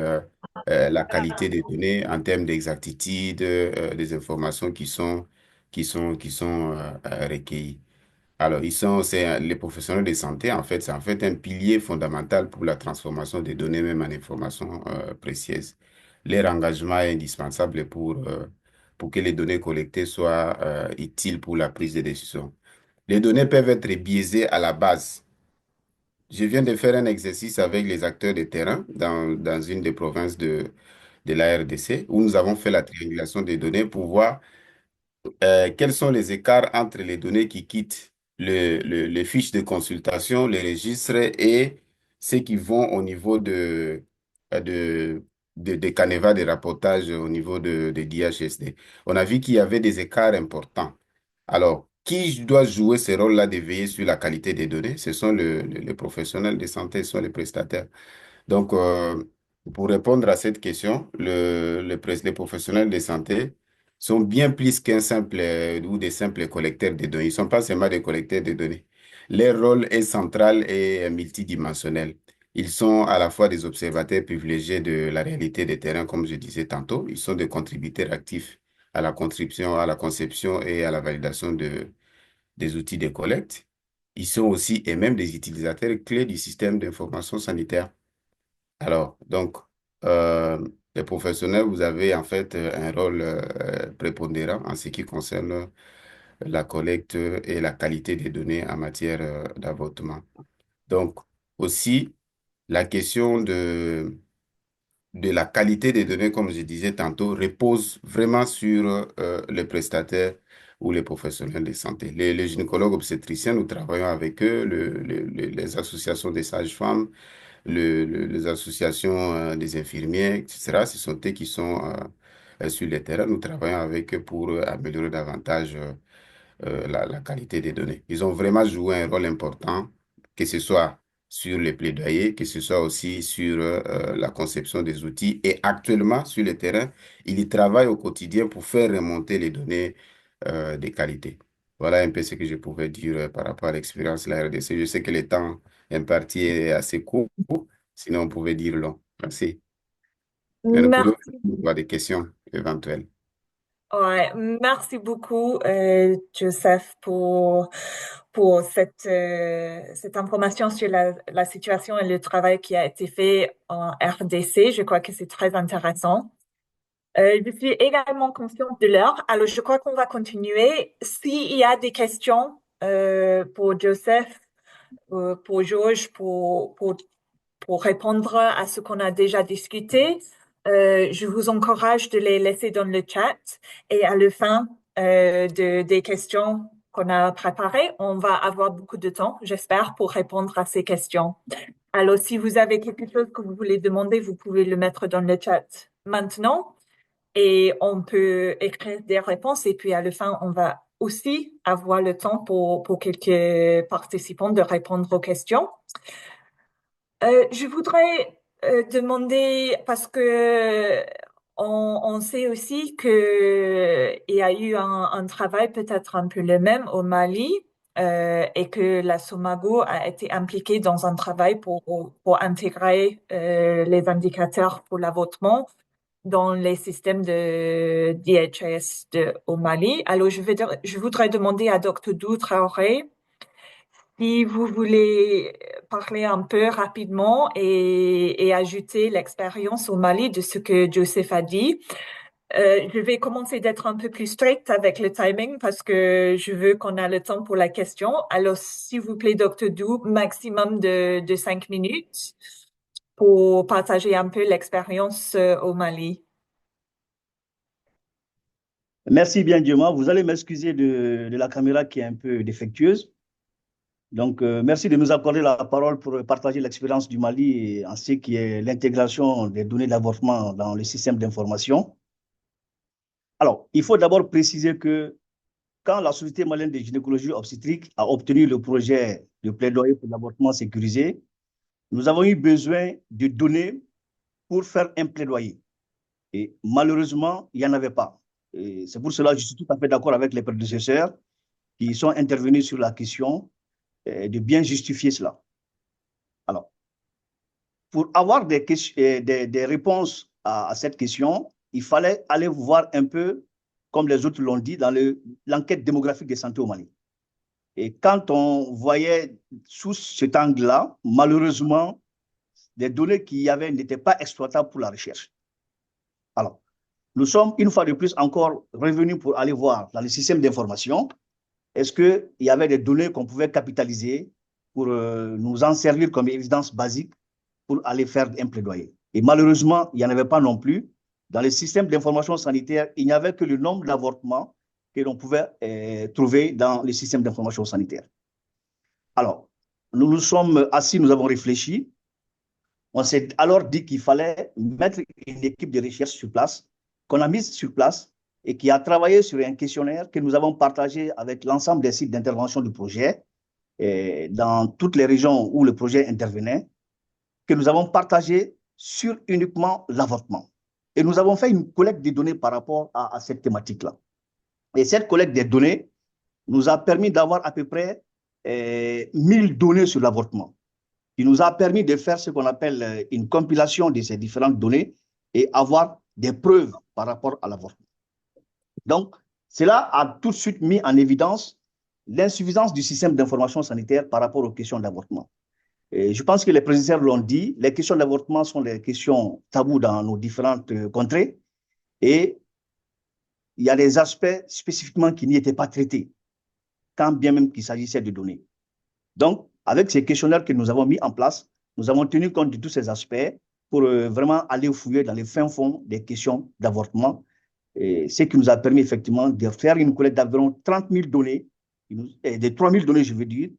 la qualité des données en termes d'exactitude des informations qui sont recueillies. Alors, les professionnels de santé, en fait, c'est en fait un pilier fondamental pour la transformation des données, même en informations précieuses. Leur engagement est indispensable pour que les données collectées soient utiles pour la prise de décision. Les données peuvent être biaisées à la base. Je viens de faire un exercice avec les acteurs de terrain dans une des provinces de la RDC où nous avons fait la triangulation des données pour voir quels sont les écarts entre les données qui quittent les fiches de consultation, les registres et ceux qui vont au niveau euh, de, des canevas de rapportage au niveau des DHSD. On a vu qu'il y avait des écarts importants. Alors, qui doit jouer ce rôle-là de veiller sur la qualité des données? Ce sont les professionnels de santé, ce sont les prestataires. Donc, pour répondre à cette question, les professionnels de santé sont bien plus qu'un simple ou des simples collecteurs de données. Ils ne sont pas seulement des collecteurs de données. Leur rôle est central et multidimensionnel. Ils sont à la fois des observateurs privilégiés de la réalité des terrains, comme je disais tantôt. Ils sont des contributeurs actifs à la conception et à la validation des outils de collecte. Ils sont aussi et même des utilisateurs clés du système d'information sanitaire. Alors, donc, euh, les professionnels, vous avez en fait un rôle prépondérant en ce qui concerne la collecte et la qualité des données en matière d'avortement. Donc, aussi, la question de la qualité des données, comme je disais tantôt, repose vraiment sur les prestataires ou les professionnels de santé. Les gynécologues obstétriciens, nous travaillons avec eux, les associations des sages-femmes, les associations des infirmiers, etc. Ce sont eux qui sont sur le terrain. Nous travaillons avec eux pour améliorer davantage la qualité des données. Ils ont vraiment joué un rôle important, que ce soit sur les plaidoyers, que ce soit aussi sur la conception des outils. Et actuellement, sur le terrain, ils y travaillent au quotidien pour faire remonter les données de qualité. Voilà un peu ce que je pouvais dire par rapport à l'expérience de la RDC. Je sais que le temps imparti est assez court, sinon on pouvait dire long. Merci. Mais nous pouvons Merci. avoir des questions éventuelles. Ouais, merci beaucoup, Joseph, pour cette information sur la situation et le travail qui a été fait en RDC. Je crois que c'est très intéressant. Je suis également consciente de l'heure, alors je crois qu'on va continuer. S'il y a des questions pour Joseph, pour Georges pour répondre à ce qu'on a déjà discuté. Je vous encourage de les laisser dans le chat et à la fin des questions qu'on a préparées, on va avoir beaucoup de temps, j'espère, pour répondre à ces questions. Alors, si vous avez quelque chose que vous voulez demander, vous pouvez le mettre dans le chat maintenant et on peut écrire des réponses et puis à la fin, on va aussi avoir le temps pour quelques participants de répondre aux questions. Je voudrais demander, parce que on sait aussi que il y a eu un travail peut-être un peu le même au Mali et que la SOMAGO a été impliquée dans un travail pour intégrer les indicateurs pour l'avortement dans les systèmes de DHS au Mali. Alors, je voudrais demander à Dr. Dou Traoré si vous voulez parler un peu rapidement et ajouter l'expérience au Mali de ce que Joseph a dit. Je vais commencer d'être un peu plus strict avec le timing parce que je veux qu'on ait le temps pour la question. Alors, s'il vous plaît, Dr. Dou, maximum de 5 minutes pour partager un peu l'expérience au Mali. Merci bien, Dioma. Vous allez m'excuser de la caméra qui est un peu défectueuse. Donc, merci de nous accorder la parole pour partager l'expérience du Mali en ce qui est l'intégration des données d'avortement dans le système d'information. Alors, il faut d'abord préciser que quand la Société malienne de gynécologie obstétrique a obtenu le projet de plaidoyer pour l'avortement sécurisé, nous avons eu besoin de données pour faire un plaidoyer. Et malheureusement, il n'y en avait pas. C'est pour cela que je suis tout à fait d'accord avec les prédécesseurs qui sont intervenus sur la question de bien justifier cela. Alors, pour avoir des réponses à cette question, il fallait aller voir un peu, comme les autres l'ont dit, dans l'enquête démographique de santé au Mali. Et quand on voyait sous cet angle-là, malheureusement, les données qu'il y avait n'étaient pas exploitables pour la recherche. Alors, nous sommes une fois de plus encore revenus pour aller voir dans le système d'information, est-ce qu'il y avait des données qu'on pouvait capitaliser pour nous en servir comme évidence basique pour aller faire un plaidoyer. Et malheureusement, il n'y en avait pas non plus. Dans le système d'information sanitaire, il n'y avait que le nombre d'avortements que l'on pouvait trouver dans le système d'information sanitaire. Alors, nous nous sommes assis, nous avons réfléchi. On s'est alors dit qu'il fallait mettre une équipe de recherche sur place, qu'on a mise sur place et qui a travaillé sur un questionnaire que nous avons partagé avec l'ensemble des sites d'intervention du projet dans toutes les régions où le projet intervenait, que nous avons partagé sur uniquement l'avortement. Et nous avons fait une collecte des données par rapport à cette thématique-là. Et cette collecte des données nous a permis d'avoir à peu près 1000 données sur l'avortement, qui nous a permis de faire ce qu'on appelle une compilation de ces différentes données et avoir des preuves par rapport à l'avortement. Donc, cela a tout de suite mis en évidence l'insuffisance du système d'information sanitaire par rapport aux questions d'avortement. Et je pense que les présidents l'ont dit, les questions d'avortement sont des questions taboues dans nos différentes contrées et il y a des aspects spécifiquement qui n'y étaient pas traités, quand bien même qu'il s'agissait de données. Donc, avec ces questionnaires que nous avons mis en place, nous avons tenu compte de tous ces aspects pour vraiment aller fouiller dans les fins fonds des questions d'avortement, ce qui nous a permis effectivement de faire une collecte d'environ 30 000 données, de 3 000 données, je veux dire,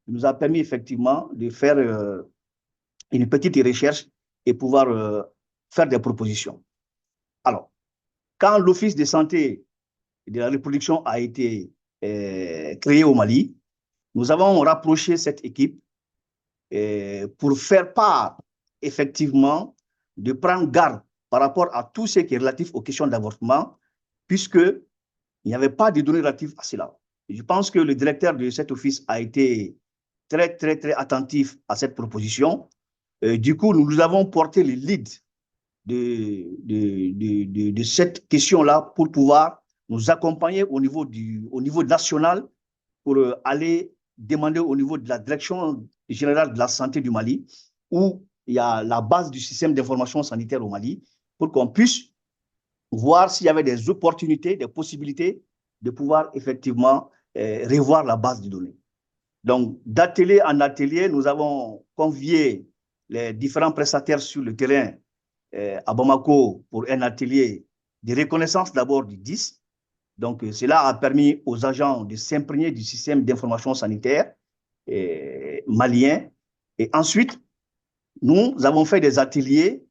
qui nous a permis effectivement de faire une petite recherche et pouvoir faire des propositions. Alors, quand l'Office de santé et de la reproduction a été créé au Mali, nous avons rapproché cette équipe pour faire part, effectivement, de prendre garde par rapport à tout ce qui est relatif aux questions d'avortement, puisqu'il n'y avait pas de données relatives à cela. Je pense que le directeur de cet office a été très, très, très attentif à cette proposition. Du coup, nous avons porté le lead de cette question-là pour pouvoir nous accompagner au niveau national pour aller demander au niveau de la Direction générale de la santé du Mali, où il y a la base du système d'information sanitaire au Mali, pour qu'on puisse voir s'il y avait des opportunités, des possibilités de pouvoir effectivement revoir la base de données. Donc, d'atelier en atelier, nous avons convié les différents prestataires sur le terrain à Bamako pour un atelier de reconnaissance d'abord du 10. Donc, cela a permis aux agents de s'imprégner du système d'information sanitaire malien. Et ensuite, nous avons fait des ateliers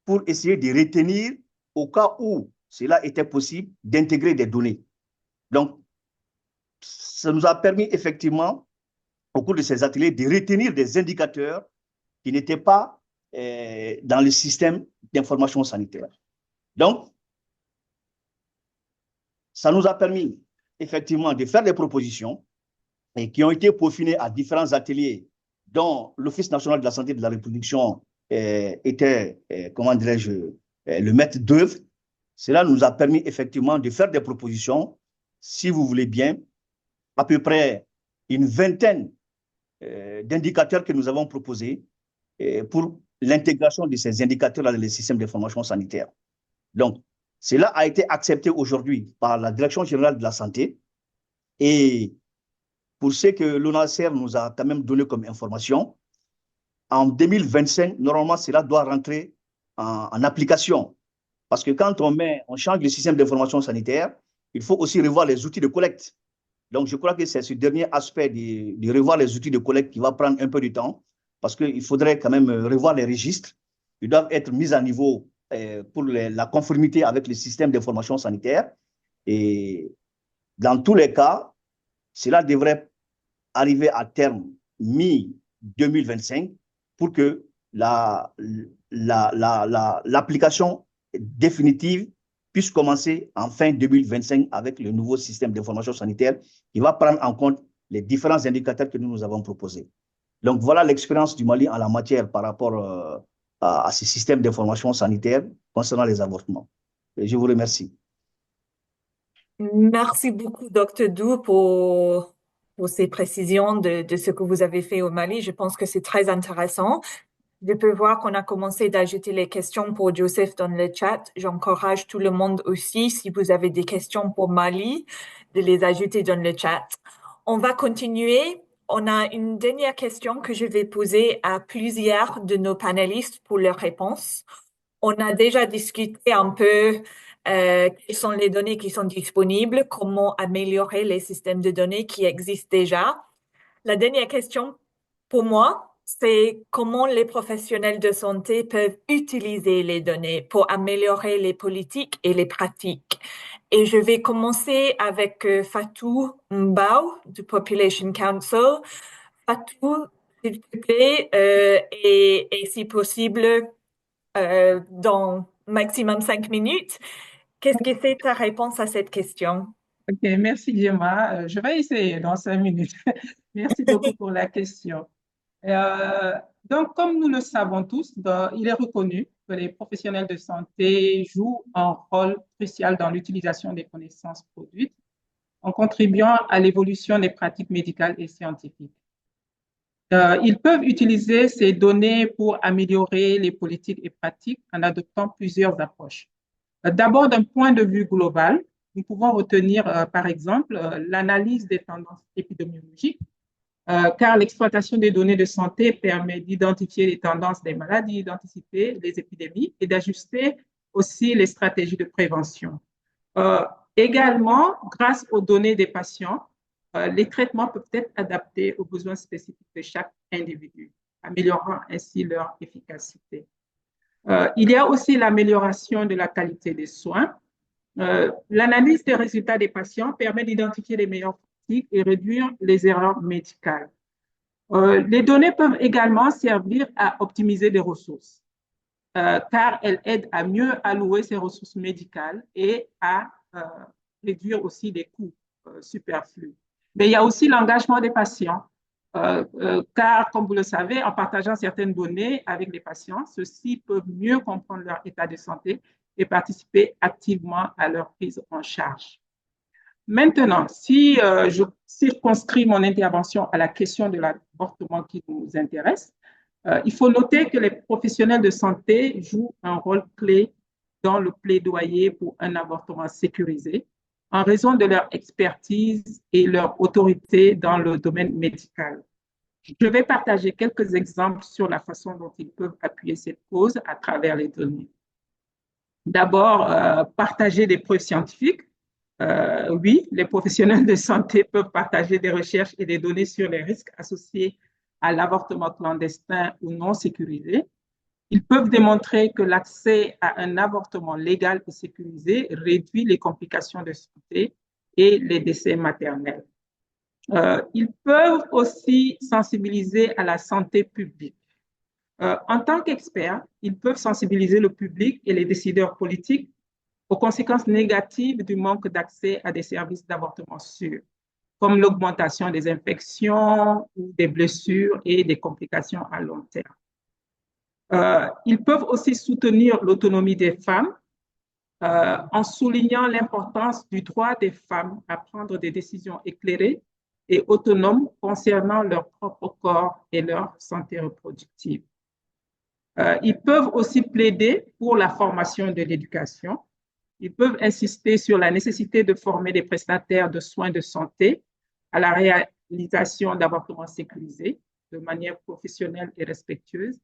pour essayer de retenir, au cas où cela était possible, d'intégrer des données. Donc, ça nous a permis effectivement, au cours de ces ateliers, de retenir des indicateurs qui n'étaient pas dans le système d'information sanitaire. Donc, ça nous a permis effectivement de faire des propositions et qui ont été peaufinées à différents ateliers dont l'Office national de la santé et de la reproduction était, comment dirais-je, le maître d'œuvre. Cela nous a permis effectivement de faire des propositions, si vous voulez bien, à peu près une vingtaine d'indicateurs que nous avons proposés pour l'intégration de ces indicateurs dans les systèmes d'information sanitaire. Donc, cela a été accepté aujourd'hui par la Direction générale de la santé et pour ce que l'ONACER nous a quand même donné comme information, en 2025, normalement, cela doit rentrer en application. Parce que quand on change le système d'information sanitaire, il faut aussi revoir les outils de collecte. Donc, je crois que c'est ce dernier aspect de revoir les outils de collecte qui va prendre un peu de temps parce qu'il faudrait quand même revoir les registres. Ils doivent être mis à niveau pour la conformité avec le système d'information sanitaire. Et dans tous les cas, cela devrait arriver à terme mi-2025 pour que l'application définitive puisse commencer en fin 2025 avec le nouveau système d'information sanitaire qui va prendre en compte les différents indicateurs que nous avons proposés. Donc, voilà l'expérience du Mali en la matière par rapport à ce système d'information sanitaire concernant les avortements. Et je vous remercie. Merci beaucoup, Dr. Dou, pour ces précisions de ce que vous avez fait au Mali. Je pense que c'est très intéressant. Je peux voir qu'on a commencé d'ajouter les questions pour Joseph dans le chat. J'encourage tout le monde aussi, si vous avez des questions pour Mali, de les ajouter dans le chat. On va continuer. On a une dernière question que je vais poser à plusieurs de nos panélistes pour leurs réponses. On a déjà discuté un peu quelles sont les données qui sont disponibles, comment améliorer les systèmes de données qui existent déjà. La dernière question pour moi, c'est comment les professionnels de santé peuvent utiliser les données pour améliorer les politiques et les pratiques. Et je vais commencer avec Fatou Mbao du Population Council. Fatou, s'il te plaît, et si possible, dans maximum 5 minutes. Qu'est-ce que c'est ta réponse à cette question? Ok, merci Gemma. Je vais essayer dans 5 minutes. Merci beaucoup pour la question. Donc, comme nous le savons tous, il est reconnu que les professionnels de santé jouent un rôle crucial dans l'utilisation des connaissances produites en contribuant à l'évolution des pratiques médicales et scientifiques. Ils peuvent utiliser ces données pour améliorer les politiques et pratiques en adoptant plusieurs approches. D'abord, d'un point de vue global, nous pouvons retenir, par exemple, l'analyse des tendances épidémiologiques, car l'exploitation des données de santé permet d'identifier les tendances des maladies, d'anticiper les épidémies et d'ajuster aussi les stratégies de prévention. Également, grâce aux données des patients, les traitements peuvent être adaptés aux besoins spécifiques de chaque individu, améliorant ainsi leur efficacité. Il y a aussi l'amélioration de la qualité des soins. L'analyse des résultats des patients permet d'identifier les meilleures pratiques et réduire les erreurs médicales. Les données peuvent également servir à optimiser les ressources, car elles aident à mieux allouer ces ressources médicales et à réduire aussi les coûts superflus. Mais il y a aussi l'engagement des patients, car, comme vous le savez, en partageant certaines données avec les patients, ceux-ci peuvent mieux comprendre leur état de santé et participer activement à leur prise en charge. Maintenant, si je circonscris mon intervention à la question de l'avortement qui nous intéresse, il faut noter que les professionnels de santé jouent un rôle clé dans le plaidoyer pour un avortement sécurisé en raison de leur expertise et leur autorité dans le domaine médical. Je vais partager quelques exemples sur la façon dont ils peuvent appuyer cette cause à travers les données. D'abord, partager des preuves scientifiques. Oui, les professionnels de santé peuvent partager des recherches et des données sur les risques associés à l'avortement clandestin ou non sécurisé. Ils peuvent démontrer que l'accès à un avortement légal et sécurisé réduit les complications de santé et les décès maternels. Ils peuvent aussi sensibiliser à la santé publique. En tant qu'experts, ils peuvent sensibiliser le public et les décideurs politiques aux conséquences négatives du manque d'accès à des services d'avortement sûrs, comme l'augmentation des infections ou des blessures et des complications à long terme. Ils peuvent aussi soutenir l'autonomie des femmes en soulignant l'importance du droit des femmes à prendre des décisions éclairées et autonomes concernant leur propre corps et leur santé reproductive. Ils peuvent aussi plaider pour la formation de l'éducation. Ils peuvent insister sur la nécessité de former des prestataires de soins de santé à la réalisation d'avortements sécurisés de manière professionnelle et respectueuse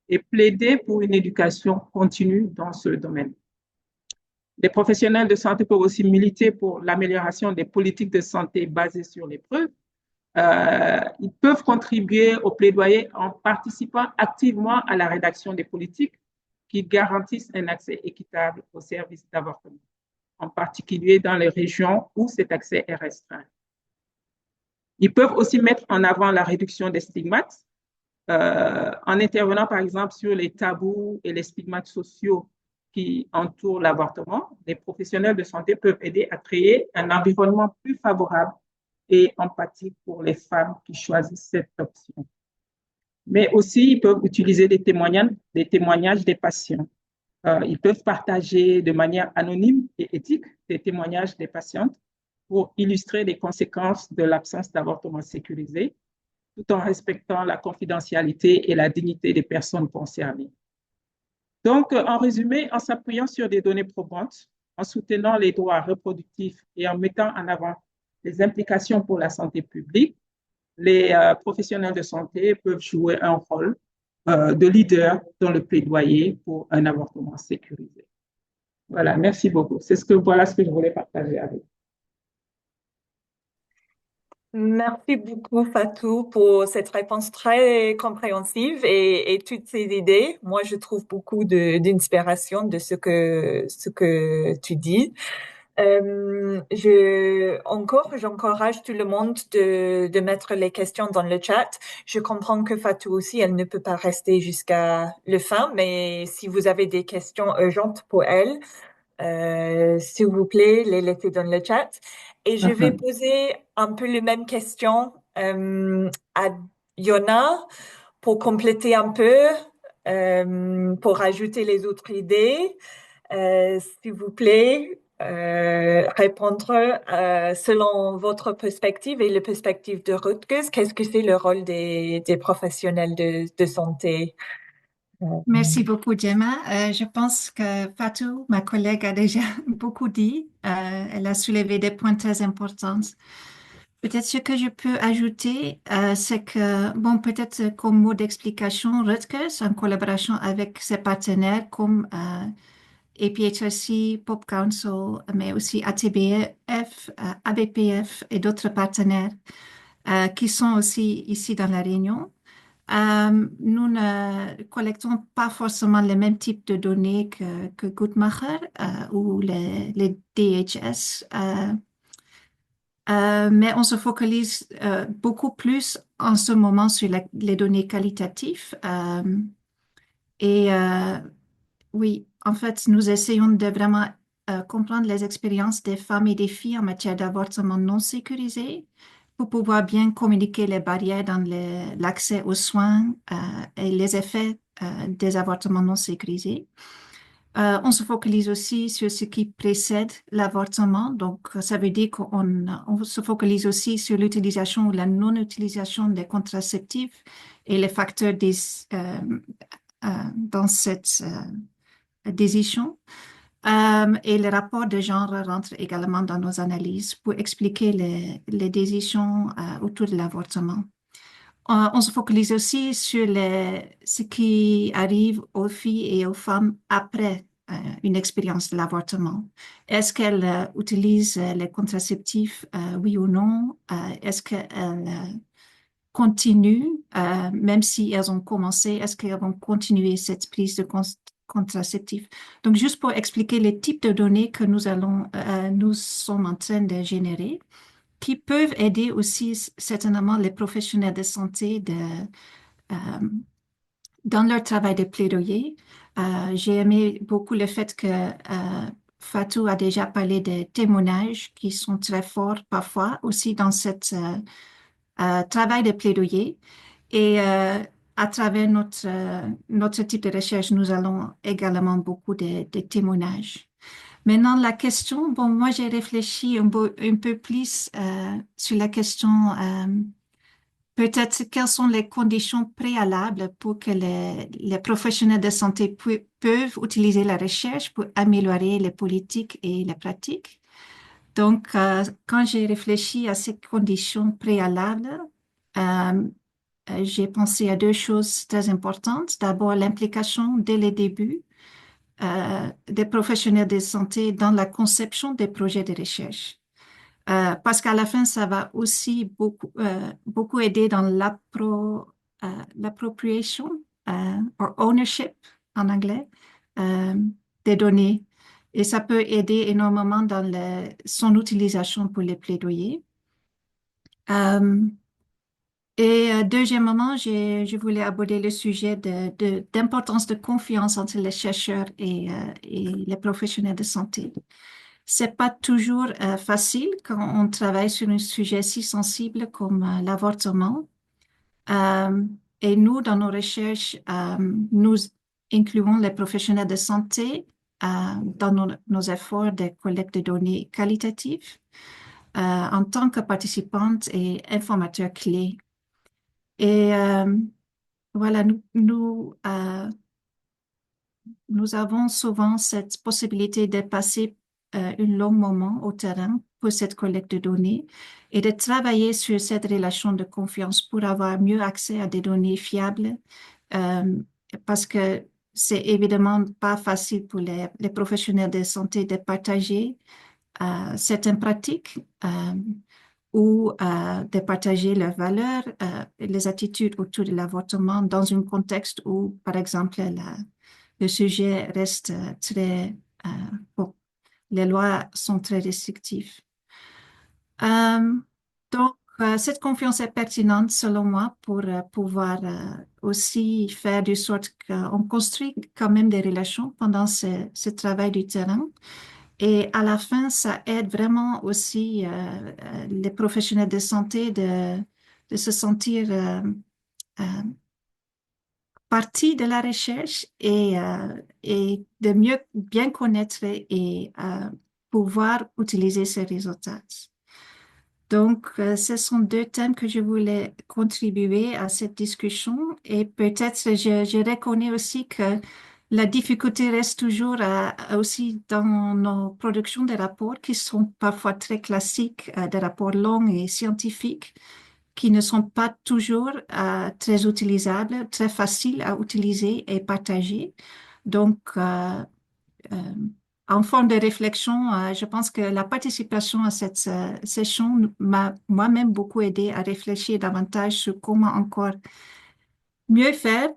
et plaider pour une éducation continue dans ce domaine. Les professionnels de santé peuvent aussi militer pour l'amélioration des politiques de santé basées sur les preuves. Ils peuvent contribuer au plaidoyer en participant activement à la rédaction des politiques qui garantissent un accès équitable aux services d'avortement, en particulier dans les régions où cet accès est restreint. Ils peuvent aussi mettre en avant la réduction des stigmates en intervenant par exemple sur les tabous et les stigmates sociaux qui entourent l'avortement. Les professionnels de santé peuvent aider à créer un environnement plus favorable et empathique pour les femmes qui choisissent cette option. Mais aussi, ils peuvent utiliser des témoignages des patients. Ils peuvent partager de manière anonyme et éthique des témoignages des patientes pour illustrer les conséquences de l'absence d'avortement sécurisé, tout en respectant la confidentialité et la dignité des personnes concernées. Donc, en résumé, en s'appuyant sur des données probantes, en soutenant les droits reproductifs et en mettant en avant les implications pour la santé publique, les professionnels de santé peuvent jouer un rôle de leader dans le plaidoyer pour un avortement sécurisé. Voilà, merci beaucoup. Voilà ce que je voulais partager avec vous. Merci beaucoup, Fatou, pour cette réponse très compréhensive et toutes ces idées. Moi, je trouve beaucoup d'inspiration de ce que tu dis. J'encourage tout le monde de mettre les questions dans le chat. Je comprends que Fatou aussi, elle ne peut pas rester jusqu'à le fin, mais si vous avez des questions urgentes pour elle, s'il vous plaît, les laissez dans le chat. Et je vais poser un peu les mêmes questions à Yona pour compléter un peu, pour ajouter les autres idées. S'il vous plaît, répondre selon votre perspective et la perspective de Rutgers. Qu'est-ce que c'est le rôle des professionnels de santé? Merci beaucoup, Gemma. Je pense que Fatou, ma collègue, a déjà beaucoup dit. Elle a soulevé des points très importants. Peut-être ce que je peux ajouter, c'est que, bon, peut-être comme mot d'explication, Rutgers, en collaboration avec ses partenaires comme APHRC, Pop Council, mais aussi ATBF, ABPF et d'autres partenaires qui sont aussi ici dans la Réunion. Nous ne collectons pas forcément le même type de données que Guttmacher ou les DHS, mais on se focalise beaucoup plus en ce moment sur les données qualitatives. Oui, en fait, nous essayons de vraiment comprendre les expériences des femmes et des filles en matière d'avortement non sécurisé pour pouvoir bien communiquer les barrières dans l'accès aux soins et les effets des avortements non sécurisés. On se focalise aussi sur ce qui précède l'avortement, donc ça veut dire qu'on se focalise aussi sur l'utilisation ou la non-utilisation des contraceptifs et les facteurs dans cette décision. Et le rapport de genre rentre également dans nos analyses pour expliquer les décisions autour de l'avortement. On se focalise aussi sur ce qui arrive aux filles et aux femmes après une expérience de l'avortement. Est-ce qu'elles utilisent les contraceptifs, oui ou non? Est-ce qu'elles continuent, même si elles ont commencé, est-ce qu'elles vont continuer cette prise de contraceptifs? Donc, juste pour expliquer les types de données que nous sommes en train de générer, qui peuvent aider aussi certainement les professionnels de santé dans leur travail de plaidoyer. J'ai aimé beaucoup le fait que Fatou a déjà parlé des témoignages qui sont très forts parfois aussi dans cette travail de plaidoyer. Et à travers notre type de recherche, nous allons également beaucoup de témoignages. Maintenant, la question, bon, moi j'ai réfléchi un peu plus sur la question, peut-être quelles sont les conditions préalables pour que les professionnels de santé peuvent utiliser la recherche pour améliorer les politiques et les pratiques. Donc, quand j'ai réfléchi à ces conditions préalables, j'ai pensé à deux choses très importantes. D'abord, l'implication dès le début des professionnels de santé dans la conception des projets de recherche. Parce qu'à la fin, ça va aussi beaucoup aider dans l'appropriation, ou ownership en anglais, des données. Et ça peut aider énormément dans son utilisation pour les plaidoyers. Deuxièmement, je voulais aborder le sujet d'importance de confiance entre les chercheurs et les professionnels de santé. C'est pas toujours facile quand on travaille sur un sujet si sensible comme l'avortement. Et nous, dans nos recherches, nous incluons les professionnels de santé dans nos efforts de collecte de données qualitatives en tant que participantes et informateurs clés. Et voilà, nous avons souvent cette possibilité de passer un long moment au terrain pour cette collecte de données et de travailler sur cette relation de confiance pour avoir mieux accès à des données fiables, parce que c'est évidemment pas facile pour les professionnels de santé de partager certaines pratiques ou de partager leurs valeurs, les attitudes autour de l'avortement dans un contexte où, par exemple, le sujet reste bon, les lois sont très restrictives. Donc, cette confiance est pertinente selon moi pour pouvoir aussi faire de sorte qu'on construit quand même des relations pendant ce travail du terrain. Et à la fin, ça aide vraiment aussi les professionnels de santé de se sentir partie de la recherche et de bien connaître et pouvoir utiliser ces résultats. Donc, ce sont deux thèmes que je voulais contribuer à cette discussion et peut-être je reconnais aussi que la difficulté reste toujours aussi dans nos productions de rapports qui sont parfois très classiques, des rapports longs et scientifiques qui ne sont pas toujours très utilisables, très faciles à utiliser et partager. Donc, en forme de réflexion, je pense que la participation à cette session m'a moi-même beaucoup aidé à réfléchir davantage sur comment encore mieux faire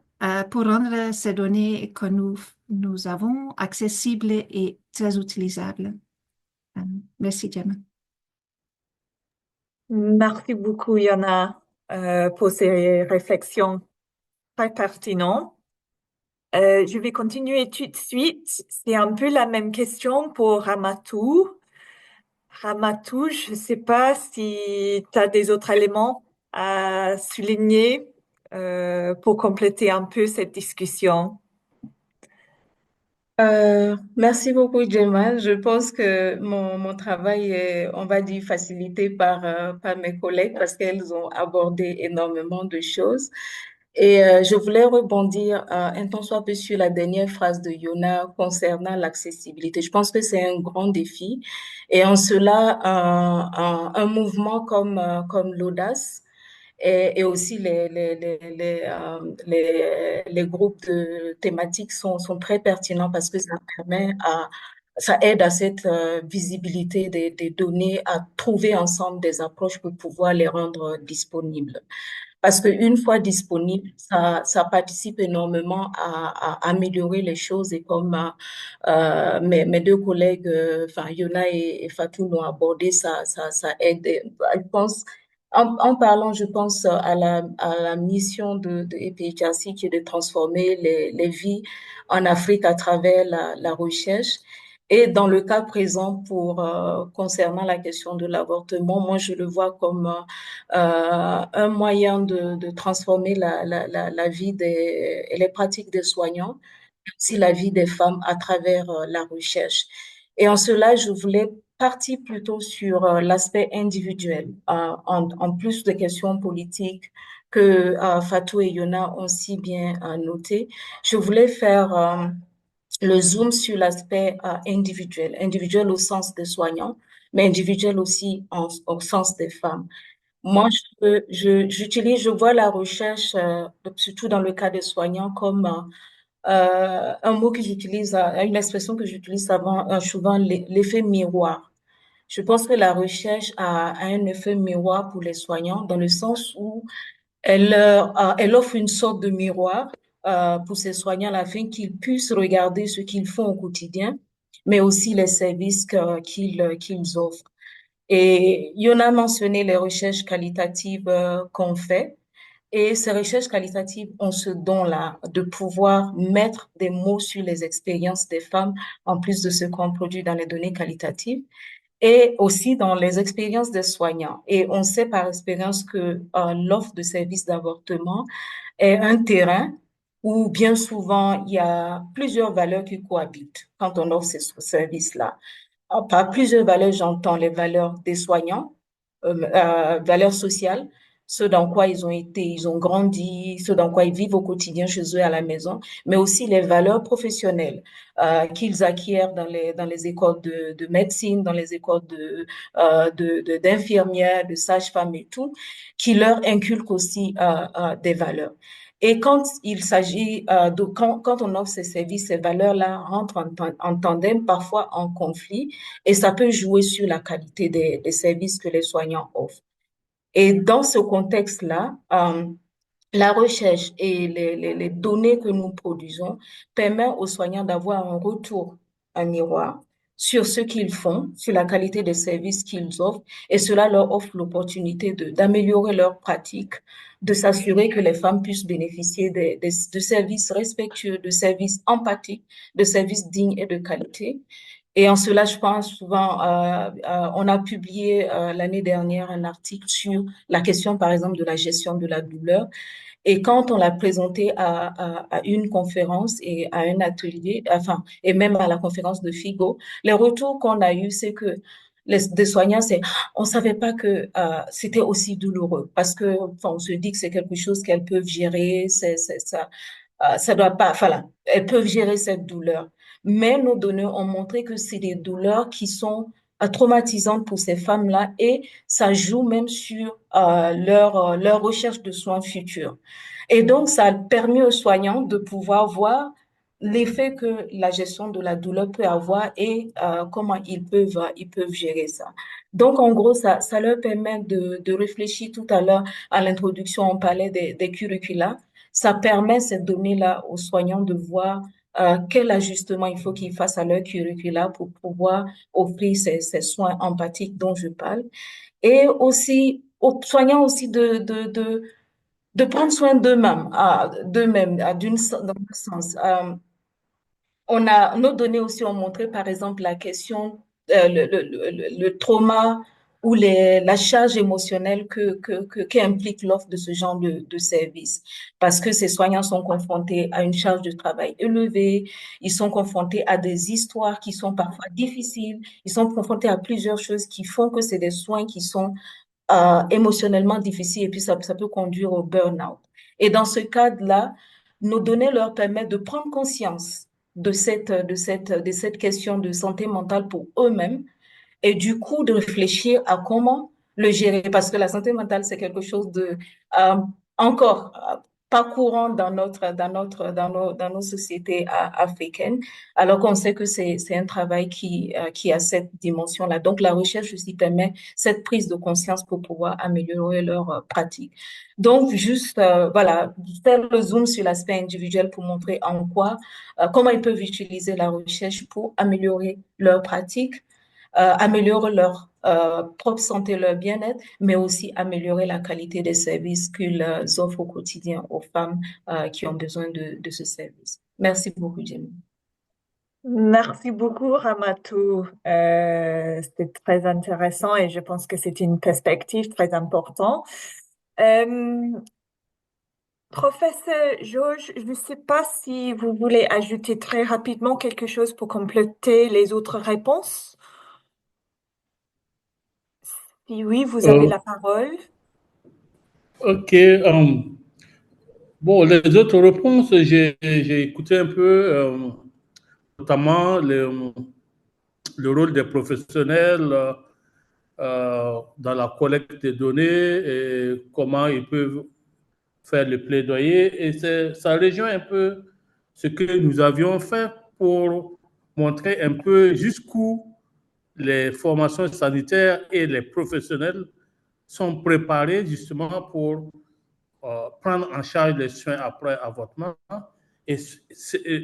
pour rendre ces données que nous avons accessibles et très utilisables. Merci, Gemma. Merci beaucoup, Yana, pour ces réflexions très pertinentes. Je vais continuer tout de suite. C'est un peu la même question pour Ramatou. Ramatou, je ne sais pas si tu as des autres éléments à souligner pour compléter un peu cette discussion. Merci beaucoup, Gemma. Je pense que mon travail est, on va dire, facilité par mes collègues parce qu'elles ont abordé énormément de choses. Et je voulais rebondir un tant soit peu sur la dernière phrase de Yona concernant l'accessibilité. Je pense que c'est un grand défi. Et en cela, un mouvement comme l'audace et aussi les groupes de thématiques sont très pertinents parce que ça aide à cette visibilité des données, à trouver ensemble des approches pour pouvoir les rendre disponibles. Parce qu'une fois disponible, ça participe énormément à améliorer les choses et comme mes deux collègues, enfin Yona et Fatou l'ont abordé, ça aide. Et, je pense, en parlant, je pense à la mission de EPHRC qui est de transformer les vies en Afrique à travers la recherche. Et dans le cas présent concernant la question de l'avortement, moi je le vois comme un moyen de transformer la vie et les pratiques des soignants, aussi la vie des femmes à travers la recherche. Et en cela, je voulais partir plutôt sur l'aspect individuel, en plus des questions politiques que Fatou et Yona ont si bien noté. Je voulais faire le zoom sur l'aspect individuel au sens des soignants, mais individuel aussi au sens des femmes. Moi, je vois la recherche, surtout dans le cas des soignants, comme un mot que j'utilise, une expression que j'utilise souvent, l'effet miroir. Je pense que la recherche a un effet miroir pour les soignants dans le sens où elle offre une sorte de miroir pour ces soignants afin qu'ils puissent regarder ce qu'ils font au quotidien, mais aussi les services qu'ils offrent. Et Yona a mentionné les recherches qualitatives qu'on fait. Et ces recherches qualitatives ont ce don-là de pouvoir mettre des mots sur les expériences des femmes, en plus de ce qu'on produit dans les données qualitatives, et aussi dans les expériences des soignants. Et on sait par expérience que l'offre de services d'avortement est un terrain où bien souvent il y a plusieurs valeurs qui cohabitent quand on offre ces services-là. Par plusieurs valeurs, j'entends les valeurs des soignants, valeurs sociales, ce dans quoi ils ont été, ils ont grandi, ce dans quoi ils vivent au quotidien chez eux à la maison, mais aussi les valeurs professionnelles qu'ils acquièrent dans les écoles de médecine, dans les écoles d'infirmières, de sages-femmes et tout, qui leur inculquent aussi des valeurs. Et quand il s'agit quand on offre ces services, ces valeurs-là rentrent en tandem, parfois en conflit, et ça peut jouer sur la qualité des services que les soignants offrent. Et dans ce contexte-là, la recherche et les données que nous produisons permettent aux soignants d'avoir un retour, un miroir sur ce qu'ils font, sur la qualité des services qu'ils offrent, et cela leur offre l'opportunité d'améliorer leurs pratiques, de s'assurer que les femmes puissent bénéficier de services respectueux, de services empathiques, de services dignes et de qualité. Et en cela, je pense souvent, on a publié l'année dernière un article sur la question, par exemple, de la gestion de la douleur. Et quand on l'a présenté à une conférence et à un atelier, enfin, et même à la conférence de Figo, les retours qu'on a eus, c'est que des soignants, on savait pas que c'était aussi douloureux parce que, enfin, on se dit que c'est quelque chose qu'elles peuvent gérer, ça doit pas, voilà, elles peuvent gérer cette douleur. Mais nos données ont montré que c'est des douleurs qui sont traumatisantes pour ces femmes-là et ça joue même sur leur recherche de soins futurs. Et donc, ça a permis aux soignants de pouvoir voir l'effet que la gestion de la douleur peut avoir et comment ils peuvent gérer ça. Donc, en gros, ça leur permet de réfléchir tout à l'heure à l'introduction, on parlait des curricula. Ça permet ces données-là aux soignants de voir quel ajustement il faut qu'ils fassent à leur curricula pour pouvoir offrir ces soins empathiques dont je parle. Et aussi, aux soignants aussi de prendre soin d'eux-mêmes, dans un sens. Nos données aussi ont montré, par exemple, la question, le trauma ou la charge émotionnelle qu'implique l'offre de ce genre de service. Parce que ces soignants sont confrontés à une charge de travail élevée, ils sont confrontés à des histoires qui sont parfois difficiles, ils sont confrontés à plusieurs choses qui font que c'est des soins qui sont émotionnellement difficiles et puis ça peut conduire au burn-out. Et dans ce cadre-là, nos données leur permettent de prendre conscience de cette question de santé mentale pour eux-mêmes et du coup de réfléchir à comment le gérer parce que la santé mentale c'est quelque chose de encore pas courant dans nos sociétés africaines alors qu'on sait que c'est un travail qui a cette dimension-là. Donc la recherche aussi permet cette prise de conscience pour pouvoir améliorer leur pratique. Donc juste voilà, faire le zoom sur l'aspect individuel pour montrer en quoi comment ils peuvent utiliser la recherche pour améliorer leur pratique, améliorer leur propre santé, leur bien-être, mais aussi améliorer la qualité des services qu'ils offrent au quotidien aux femmes qui ont besoin de ce service. Merci beaucoup, Jamie. Merci beaucoup, Ramatou. C'était très intéressant et je pense que c'est une perspective très importante. Professeur Georges, je ne sais pas si vous voulez ajouter très rapidement quelque chose pour compléter les autres réponses. Si oui, vous avez Euh, la parole. ok. Bon, les autres réponses, j'ai écouté un peu, notamment le rôle des professionnels dans la collecte des données et comment ils peuvent faire le plaidoyer. Et ça rejoint un peu ce que nous avions fait pour montrer un peu jusqu'où les formations sanitaires et les professionnels sont préparés justement pour prendre en charge les soins après avortement. Et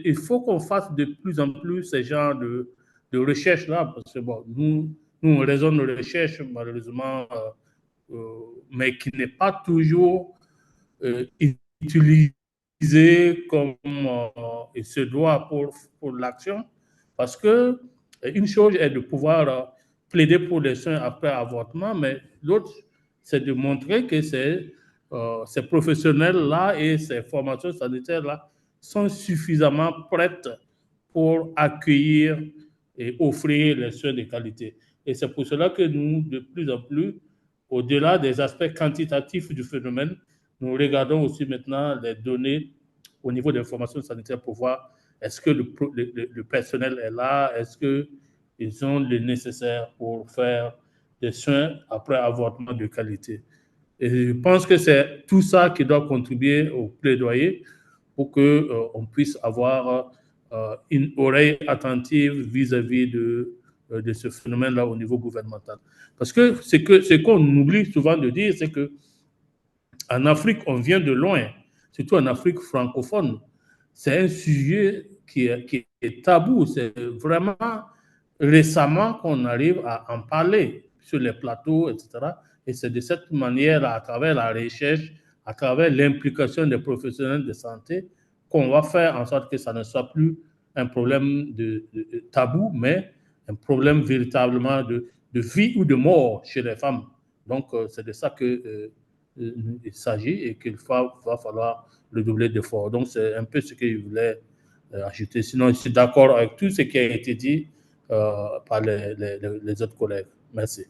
il faut qu'on fasse de plus en plus ce genre de recherche-là, parce que bon, nous, on raisonne de recherche, malheureusement, mais qui n'est pas toujours utilisé comme il se doit pour l'action, parce que une chose est de pouvoir plaider pour les soins après avortement, mais l'autre, c'est de montrer que ces professionnels-là et ces formations sanitaires-là sont suffisamment prêtes pour accueillir et offrir les soins de qualité. Et c'est pour cela que nous, de plus en plus, au-delà des aspects quantitatifs du phénomène, nous regardons aussi maintenant les données au niveau des formations sanitaires pour voir est-ce que le personnel est là, est-ce qu'ils ont le nécessaire pour faire des soins après avortement de qualité. Et je pense que c'est tout ça qui doit contribuer au plaidoyer pour qu'on puisse avoir une oreille attentive vis-à-vis de ce phénomène-là au niveau gouvernemental. Parce que ce qu'on oublie souvent de dire, c'est que en Afrique, on vient de loin, surtout en Afrique francophone. C'est un sujet qui est tabou. C'est vraiment récemment qu'on arrive à en parler sur les plateaux, etc. Et c'est de cette manière, à travers la recherche, à travers l'implication des professionnels de santé, qu'on va faire en sorte que ça ne soit plus un problème de tabou, mais un problème véritablement de vie ou de mort chez les femmes. Donc, c'est de ça il s'agit et qu'il va falloir le doubler d'efforts. Donc, c'est un peu ce que je voulais ajouter. Sinon, je suis d'accord avec tout ce qui a été dit par les autres collègues. Merci.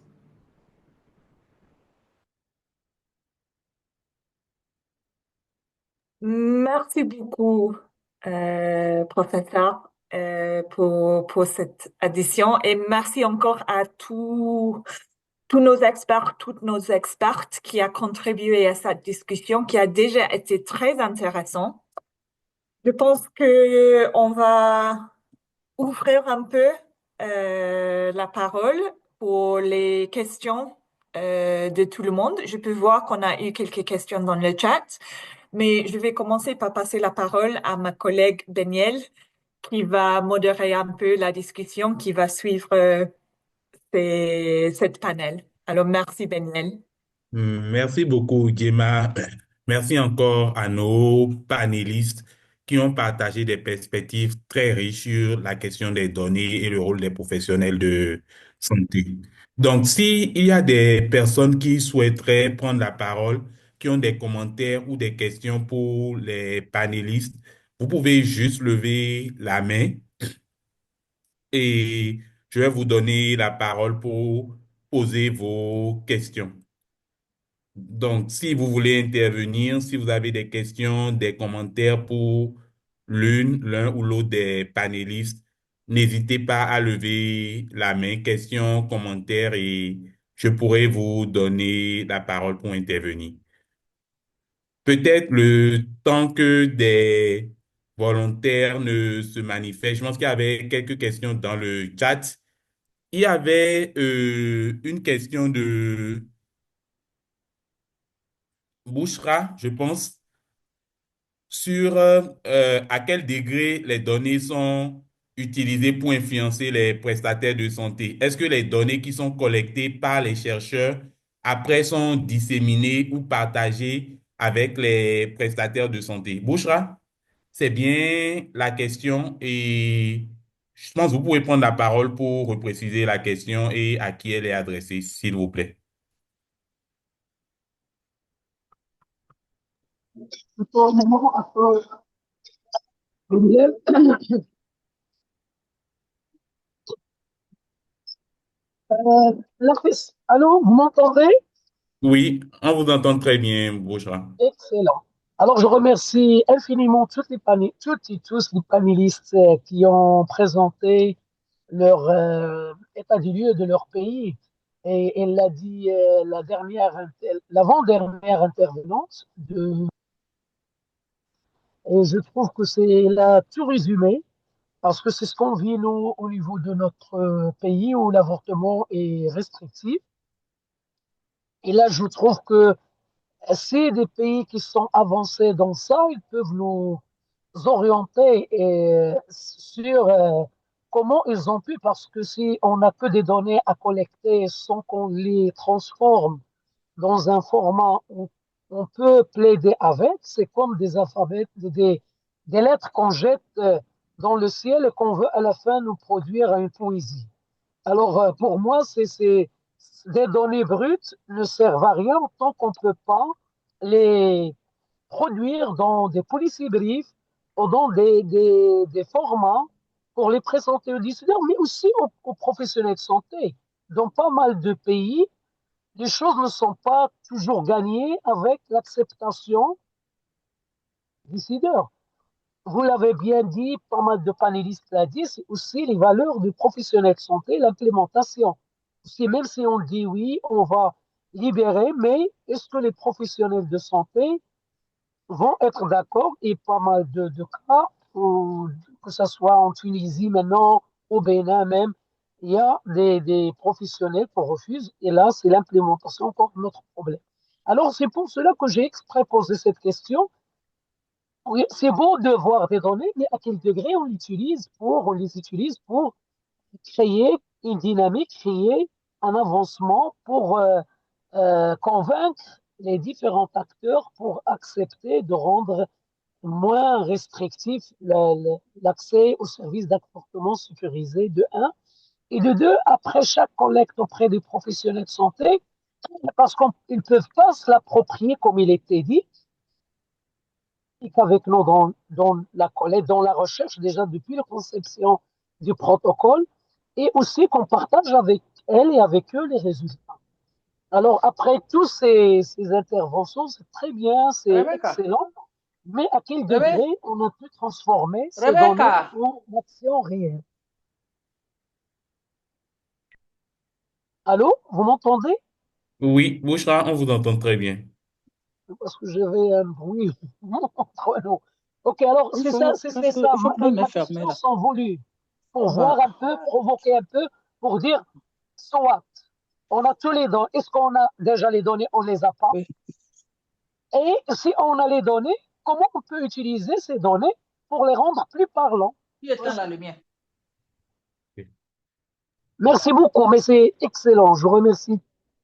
Merci beaucoup, professeur, pour cette addition et merci encore à tous nos experts, toutes nos expertes qui a contribué à cette discussion qui a déjà été très intéressante. Je pense que on va ouvrir un peu la parole pour les questions de tout le monde. Je peux voir qu'on a eu quelques questions dans le chat, mais je vais commencer par passer la parole à ma collègue Danielle qui va modérer un peu la discussion qui va suivre cette panel. Alors, merci Danielle. Merci beaucoup, Gemma. Merci encore à nos panélistes qui ont partagé des perspectives très riches sur la question des données et le rôle des professionnels de santé. Donc, s'il y a des personnes qui souhaiteraient prendre la parole, qui ont des commentaires ou des questions pour les panélistes, vous pouvez juste lever la main et je vais vous donner la parole pour poser vos questions. Donc, si vous voulez intervenir, si vous avez des questions, des commentaires pour l'un ou l'autre des panélistes, n'hésitez pas à lever la main, questions, commentaires, et je pourrai vous donner la parole pour intervenir. Peut-être le temps que des volontaires ne se manifestent, je pense qu'il y avait quelques questions dans le chat. Il y avait une question de Bouchra, je pense, sur à quel degré les données sont utilisées pour influencer les prestataires de santé. Est-ce que les données qui sont collectées par les chercheurs après sont disséminées ou partagées avec les prestataires de santé? Bouchra, c'est bien la question et je pense que vous pouvez prendre la parole pour repréciser la question et à qui elle est adressée, s'il vous plaît. Allô, vous m'entendez? Oui, on vous entend très bien, Bouchra. Excellent. Alors, je remercie infiniment toutes et tous les panélistes qui ont présenté leur état du lieu de leur pays. Et elle l'a dit l'avant-dernière intervenante. Et je trouve que c'est là tout résumé, parce que c'est ce qu'on vit, nous, au niveau de notre pays où l'avortement est restrictif. Et là, je trouve que si des pays qui sont avancés dans ça, ils peuvent nous orienter sur comment ils ont pu, parce que si on n'a que des données à collecter sans qu'on les transforme dans un format où on peut plaider avec, c'est comme des alphabets, des lettres qu'on jette dans le ciel et qu'on veut à la fin nous produire une poésie. Alors, pour moi, des données brutes ne servent à rien tant qu'on ne peut pas les produire dans des policy briefs ou dans des formats pour les présenter aux décideurs, mais aussi aux professionnels de santé. Dans pas mal de pays, les choses ne sont pas toujours gagnées avec l'acceptation des décideurs. Vous l'avez bien dit, pas mal de panélistes l'ont dit, c'est aussi les valeurs du professionnel de santé, l'implémentation. Même si on dit oui, on va libérer, mais est-ce que les professionnels de santé vont être d'accord? Et pas mal de cas, que ce soit en Tunisie maintenant, au Bénin même, il y a des professionnels qui refusent, et là, c'est l'implémentation encore notre problème. Alors, c'est pour cela que j'ai exprès posé cette question. Oui, c'est beau de voir des données, mais à quel degré on les utilise pour créer une dynamique, créer un avancement pour convaincre les différents acteurs pour accepter de rendre moins restrictif l'accès aux services d'avortement sécurisé, de un. Et de deux, après chaque collecte auprès des professionnels de santé, parce qu'ils ne peuvent pas se l'approprier comme il était dit, avec nous dans la collecte, dans la recherche, déjà depuis la conception du protocole, et aussi qu'on partage avec elles et avec eux les résultats. Alors, après toutes ces interventions, c'est très bien, c'est excellent, mais à quel degré on a pu transformer ces données en action réelle? Allô, vous m'entendez? Oui, Bouchra, on vous entend très bien. Parce que j'avais un bruit entre nous. Ok, alors c'est ça. Mes questions sont voulues pour voir un peu, provoquer un peu, pour dire, soit, on a tous les données. Est-ce qu'on a déjà les données? On les a pas. Oui. Et si on a les données, comment on peut utiliser ces données pour les rendre plus parlants? Qui éteint la lumière? Merci beaucoup, mais c'est excellent. Je remercie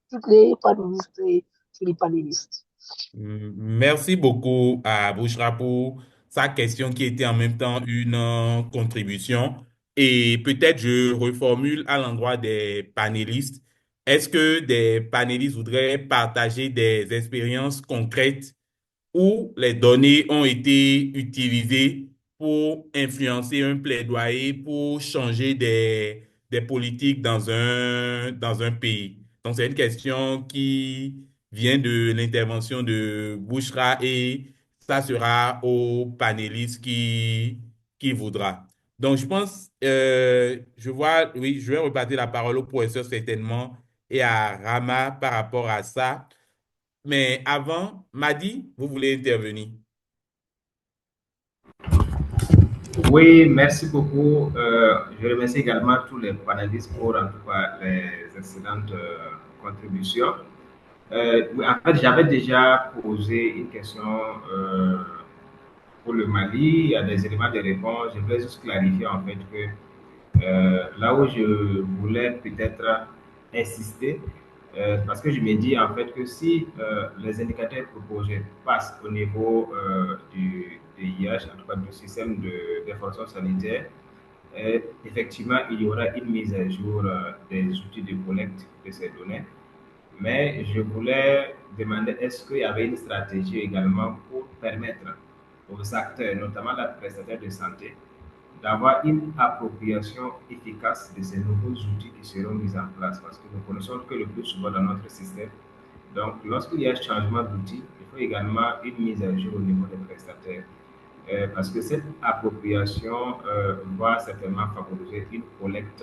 toutes les panélistes et tous les panélistes. Merci beaucoup à Bouchra pour sa question qui était en même temps une contribution. Et peut-être je reformule à l'endroit des panélistes. Est-ce que des panélistes voudraient partager des expériences concrètes où les données ont été utilisées pour influencer un plaidoyer, pour changer des politiques dans un pays? Donc, c'est une question vient de l'intervention de Bouchra et ça sera au panéliste qui voudra. Donc, je pense, je vois, oui, je vais repartir la parole au professeur certainement et à Rama par rapport à ça. Mais avant, Madi, vous voulez intervenir? Oui, merci beaucoup. Je remercie également tous les panélistes pour en tout cas les excellentes contributions. Oui, en fait, j'avais déjà posé une question pour le Mali. Il y a des éléments de réponse. Je voulais juste clarifier en fait que là où je voulais peut-être insister, parce que je me dis en fait que si les indicateurs proposés passent au niveau du IH, en tout cas du système d'information sanitaire, effectivement, il y aura une mise à jour des outils de collecte de ces données. Mais je voulais demander, est-ce qu'il y avait une stratégie également pour permettre aux acteurs, notamment les prestataires de santé, d'avoir une appropriation efficace de ces nouveaux outils qui seront mis en place? Parce que nous connaissons que le plus souvent dans notre système. Donc, lorsqu'il y a un changement d'outil, il faut également une mise à jour au niveau des prestataires. Parce que cette appropriation va certainement favoriser une collecte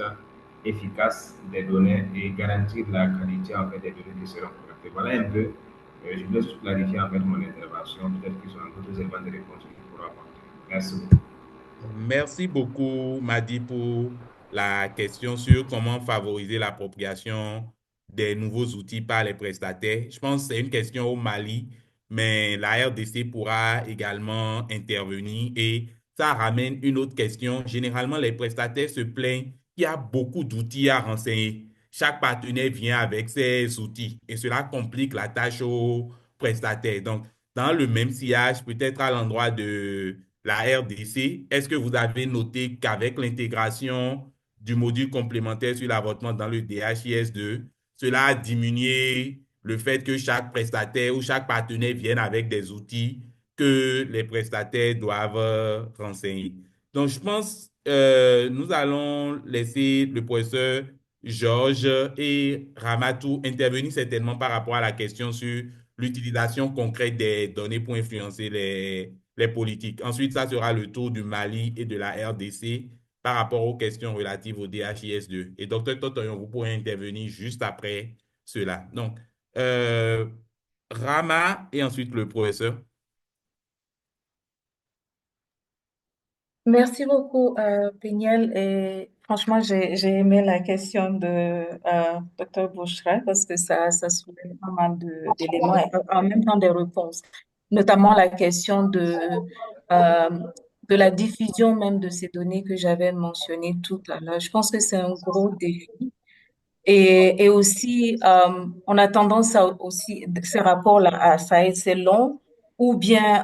efficace des données et garantir la qualité en fait, des données qui seront collectées. Voilà un peu. Je voulais juste clarifier en fait mon intervention. Peut-être qu'ils ont d'autres éléments de réponse qu'ils pourront apporter. Merci beaucoup. Merci beaucoup, Madi, pour la question sur comment favoriser l'appropriation des nouveaux outils par les prestataires. Je pense que c'est une question au Mali, mais la RDC pourra également intervenir et ça ramène une autre question. Généralement, les prestataires se plaignent qu'il y a beaucoup d'outils à renseigner. Chaque partenaire vient avec ses outils et cela complique la tâche aux prestataires. Donc, dans le même sillage, peut-être à l'endroit de la RDC, est-ce que vous avez noté qu'avec l'intégration du module complémentaire sur l'avortement dans le DHIS2, cela a diminué le fait que chaque prestataire ou chaque partenaire vienne avec des outils que les prestataires doivent renseigner? Donc, je pense nous allons laisser le professeur Georges et Ramatou intervenir certainement par rapport à la question sur l'utilisation concrète des données pour influencer les politiques. Ensuite, ça sera le tour du Mali et de la RDC par rapport aux questions relatives au DHIS2. Et Dr Totoyon, vous pourrez intervenir juste après cela. Donc, Rama et ensuite le professeur. Merci beaucoup, Péniel. Et franchement, j'ai aimé la question de Dr. Bouchra parce que ça soulève pas mal d'éléments et en même temps des réponses, notamment la question euh, de la diffusion même de ces données que j'avais mentionnées tout à l'heure. Je pense que c'est un gros défi. Et aussi, on a tendance à aussi, ces rapports-là, à ça, c'est long, ou bien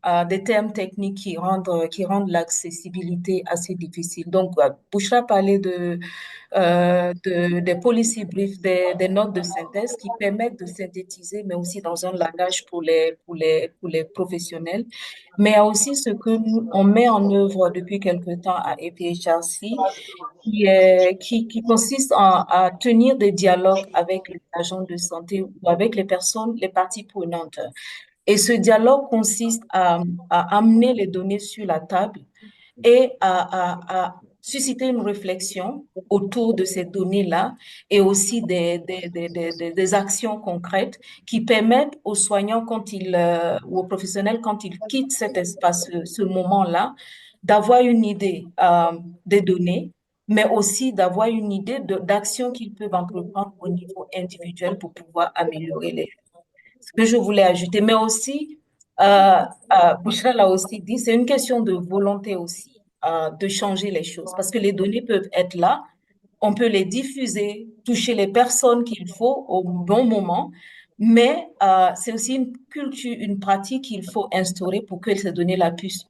à des termes techniques qui rendent l'accessibilité assez difficile. Donc, Bouchra parlait des policy briefs, des notes de synthèse qui permettent de synthétiser, mais aussi dans un langage pour les professionnels. Mais il y a aussi ce que on met en œuvre depuis quelque temps à EPHRC, qui consiste à tenir des dialogues avec les agents de santé ou avec les personnes, les parties prenantes. Et ce dialogue consiste à amener les données sur la table et à susciter une réflexion autour de ces données-là et aussi des actions concrètes qui permettent aux soignants ou aux professionnels quand ils quittent cet espace, ce moment-là, d'avoir une idée des données, mais aussi d'avoir une idée d'actions qu'ils peuvent entreprendre au niveau individuel pour pouvoir améliorer les choses. Ce que je voulais ajouter, mais aussi, Bouchra l'a aussi dit, c'est une question de volonté aussi, de changer les choses, parce que les données peuvent être là, on peut les diffuser, toucher les personnes qu'il faut au bon moment, mais c'est aussi une culture, une pratique qu'il faut instaurer pour que ces données-là puissent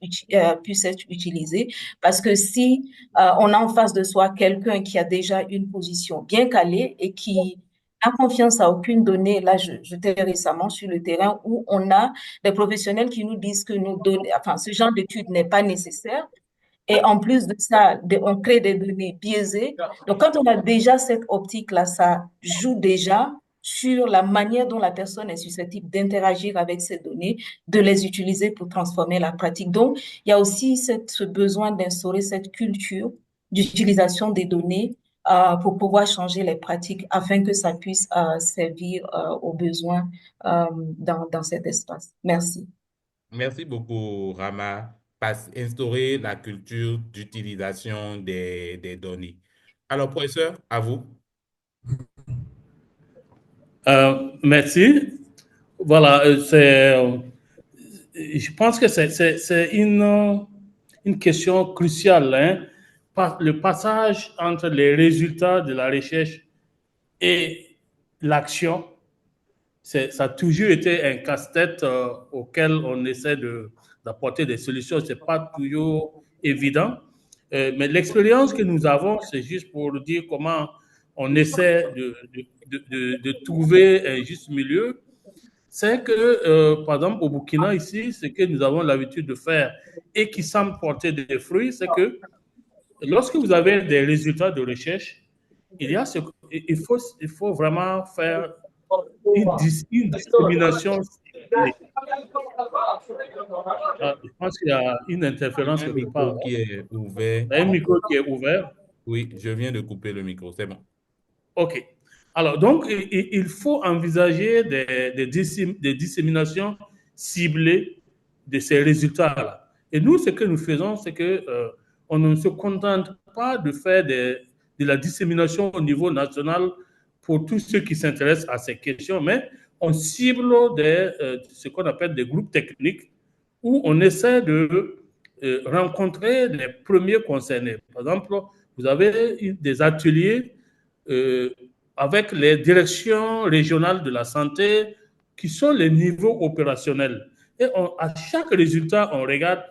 être utilisées. Parce que si on a en face de soi quelqu'un qui a déjà une position bien calée et qui n'a confiance à aucune donnée, là, j'étais récemment sur le terrain où on a des professionnels qui nous disent que nos données, enfin, ce genre d'étude n'est pas nécessaire. Et en plus de ça, on crée des données biaisées. Donc, quand on a déjà cette optique-là, ça joue déjà sur la manière dont la personne est susceptible d'interagir avec ces données, de les utiliser pour transformer la pratique. Donc, il y a aussi ce besoin d'instaurer cette culture d'utilisation des données pour pouvoir changer les pratiques afin que ça puisse servir aux besoins dans cet espace. Merci. Merci beaucoup, Rama, pour instaurer la culture d'utilisation des données. Alors, professeur, à vous. Merci. Voilà, je pense que c'est une question cruciale, hein, le passage entre les résultats de la recherche et l'action. Ça a toujours été un casse-tête auquel on essaie d'apporter des solutions. Ce n'est pas toujours évident. Mais l'expérience que nous avons, c'est juste pour dire comment on essaie de trouver un juste milieu. C'est que, par exemple, au Burkina, ici, ce que nous avons l'habitude de faire et qui semble porter des fruits, c'est que lorsque vous avez des résultats de recherche, il faut vraiment faire une discrimination. Je pense qu'il y a une interférence Un quelque part. micro qui est ouvert. Un micro qui est ouvert. Oui, je viens de couper le micro, c'est bon. OK. Alors, donc, il faut envisager des disséminations ciblées de ces résultats-là. Et nous, ce que nous faisons, c'est qu'on ne se contente pas de faire de la dissémination au niveau national pour tous ceux qui s'intéressent à ces questions, mais on cible ce qu'on appelle des groupes techniques où on essaie de rencontrer les premiers concernés. Par exemple, vous avez des ateliers avec les directions régionales de la santé qui sont les niveaux opérationnels. Et à chaque résultat, on regarde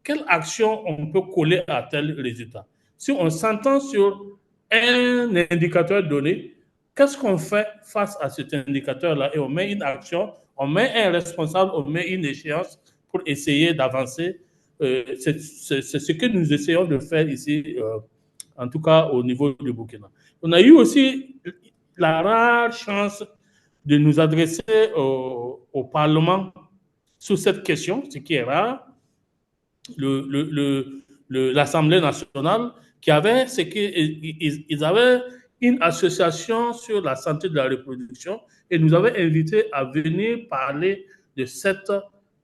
quelle action on peut coller à tel résultat. Si on s'entend sur un indicateur donné, qu'est-ce qu'on fait face à cet indicateur-là? Et on met une action, on met un responsable, on met une échéance pour essayer d'avancer. C'est ce que nous essayons de faire ici, en tout cas au niveau du Burkina. On a eu aussi la rare chance de nous adresser au Parlement sur cette question, ce qui est rare. L'Assemblée nationale qui avait, c'est qu'ils avaient une association sur la santé de la reproduction et nous avaient invités à venir parler de cette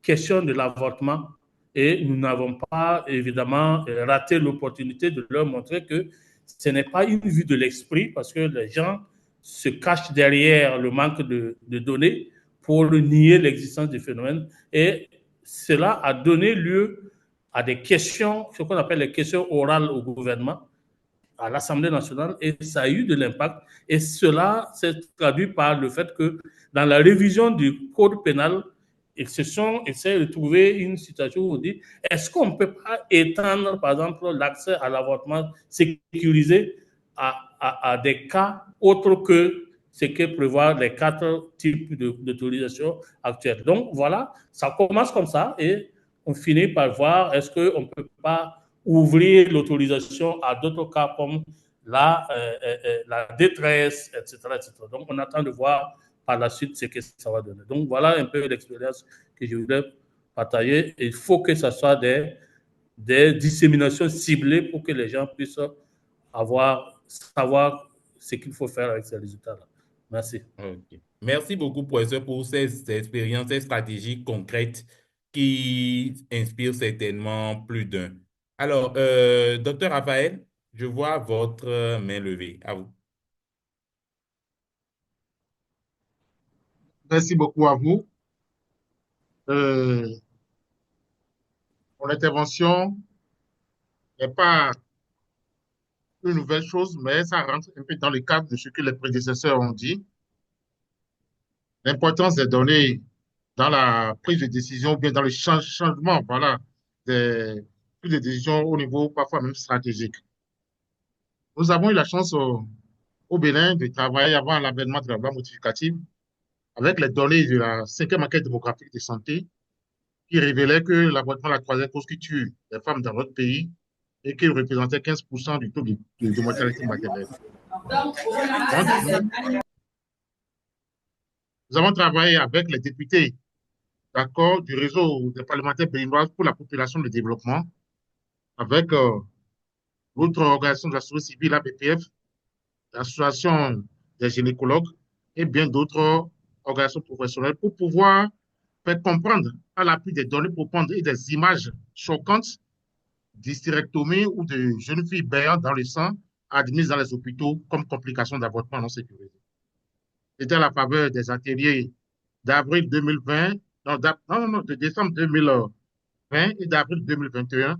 question de l'avortement. Et nous n'avons pas, évidemment, raté l'opportunité de leur montrer que ce n'est pas une vue de l'esprit parce que les gens se cachent derrière le manque de données pour nier l'existence du phénomène. Et cela a donné lieu à des questions, ce qu'on appelle les questions orales au gouvernement, à l'Assemblée nationale, et ça a eu de l'impact. Et cela s'est traduit par le fait que dans la révision du code pénal, ils essaient de trouver une situation où on dit, est-ce qu'on ne peut pas étendre, par exemple, l'accès à l'avortement sécurisé à des cas autres que ce que prévoient les 4 types d'autorisation actuelles. Donc voilà, ça commence comme ça et on finit par voir est-ce qu'on ne peut pas ouvrir l'autorisation à d'autres cas comme la détresse, etc., etc. Donc, on attend de voir par la suite ce que ça va donner. Donc, voilà un peu l'expérience que je voulais partager. Il faut que ce soit des disséminations ciblées pour que les gens puissent savoir ce qu'il faut faire avec ces résultats-là. Merci. Okay. Merci beaucoup, professeur, pour ces expériences, ces stratégies concrètes qui inspirent certainement plus d'un. Alors, docteur Raphaël, je vois votre main levée. À vous. Merci beaucoup à vous. Mon intervention n'est pas une nouvelle chose, mais ça rentre un peu dans le cadre de ce que les prédécesseurs ont dit. L'importance des données dans la prise de décision, bien dans le changement, voilà, des prises de décision au niveau parfois même stratégique. Nous avons eu la chance au Bénin de travailler avant l'avènement de la loi modificative avec les données de la 5e enquête démographique de santé qui révélait que l'avortement est la 3e cause qui tue les femmes dans notre pays et qui représentait 15% du taux de mortalité maternelle. Nous avons travaillé avec les députés, d'accord, du réseau des parlementaires béninois pour la population de développement, avec l'autre organisation de la société civile, ABPF, l'association des gynécologues et bien d'autres organisations professionnelles pour pouvoir faire comprendre à l'appui des données pour prendre des images choquantes d'hystérectomie ou de jeunes filles béantes dans le sang admises dans les hôpitaux comme complications d'avortement non sécurisé. C'était à la faveur des ateliers d'avril 2020, non, de décembre 2020 et d'avril 2021.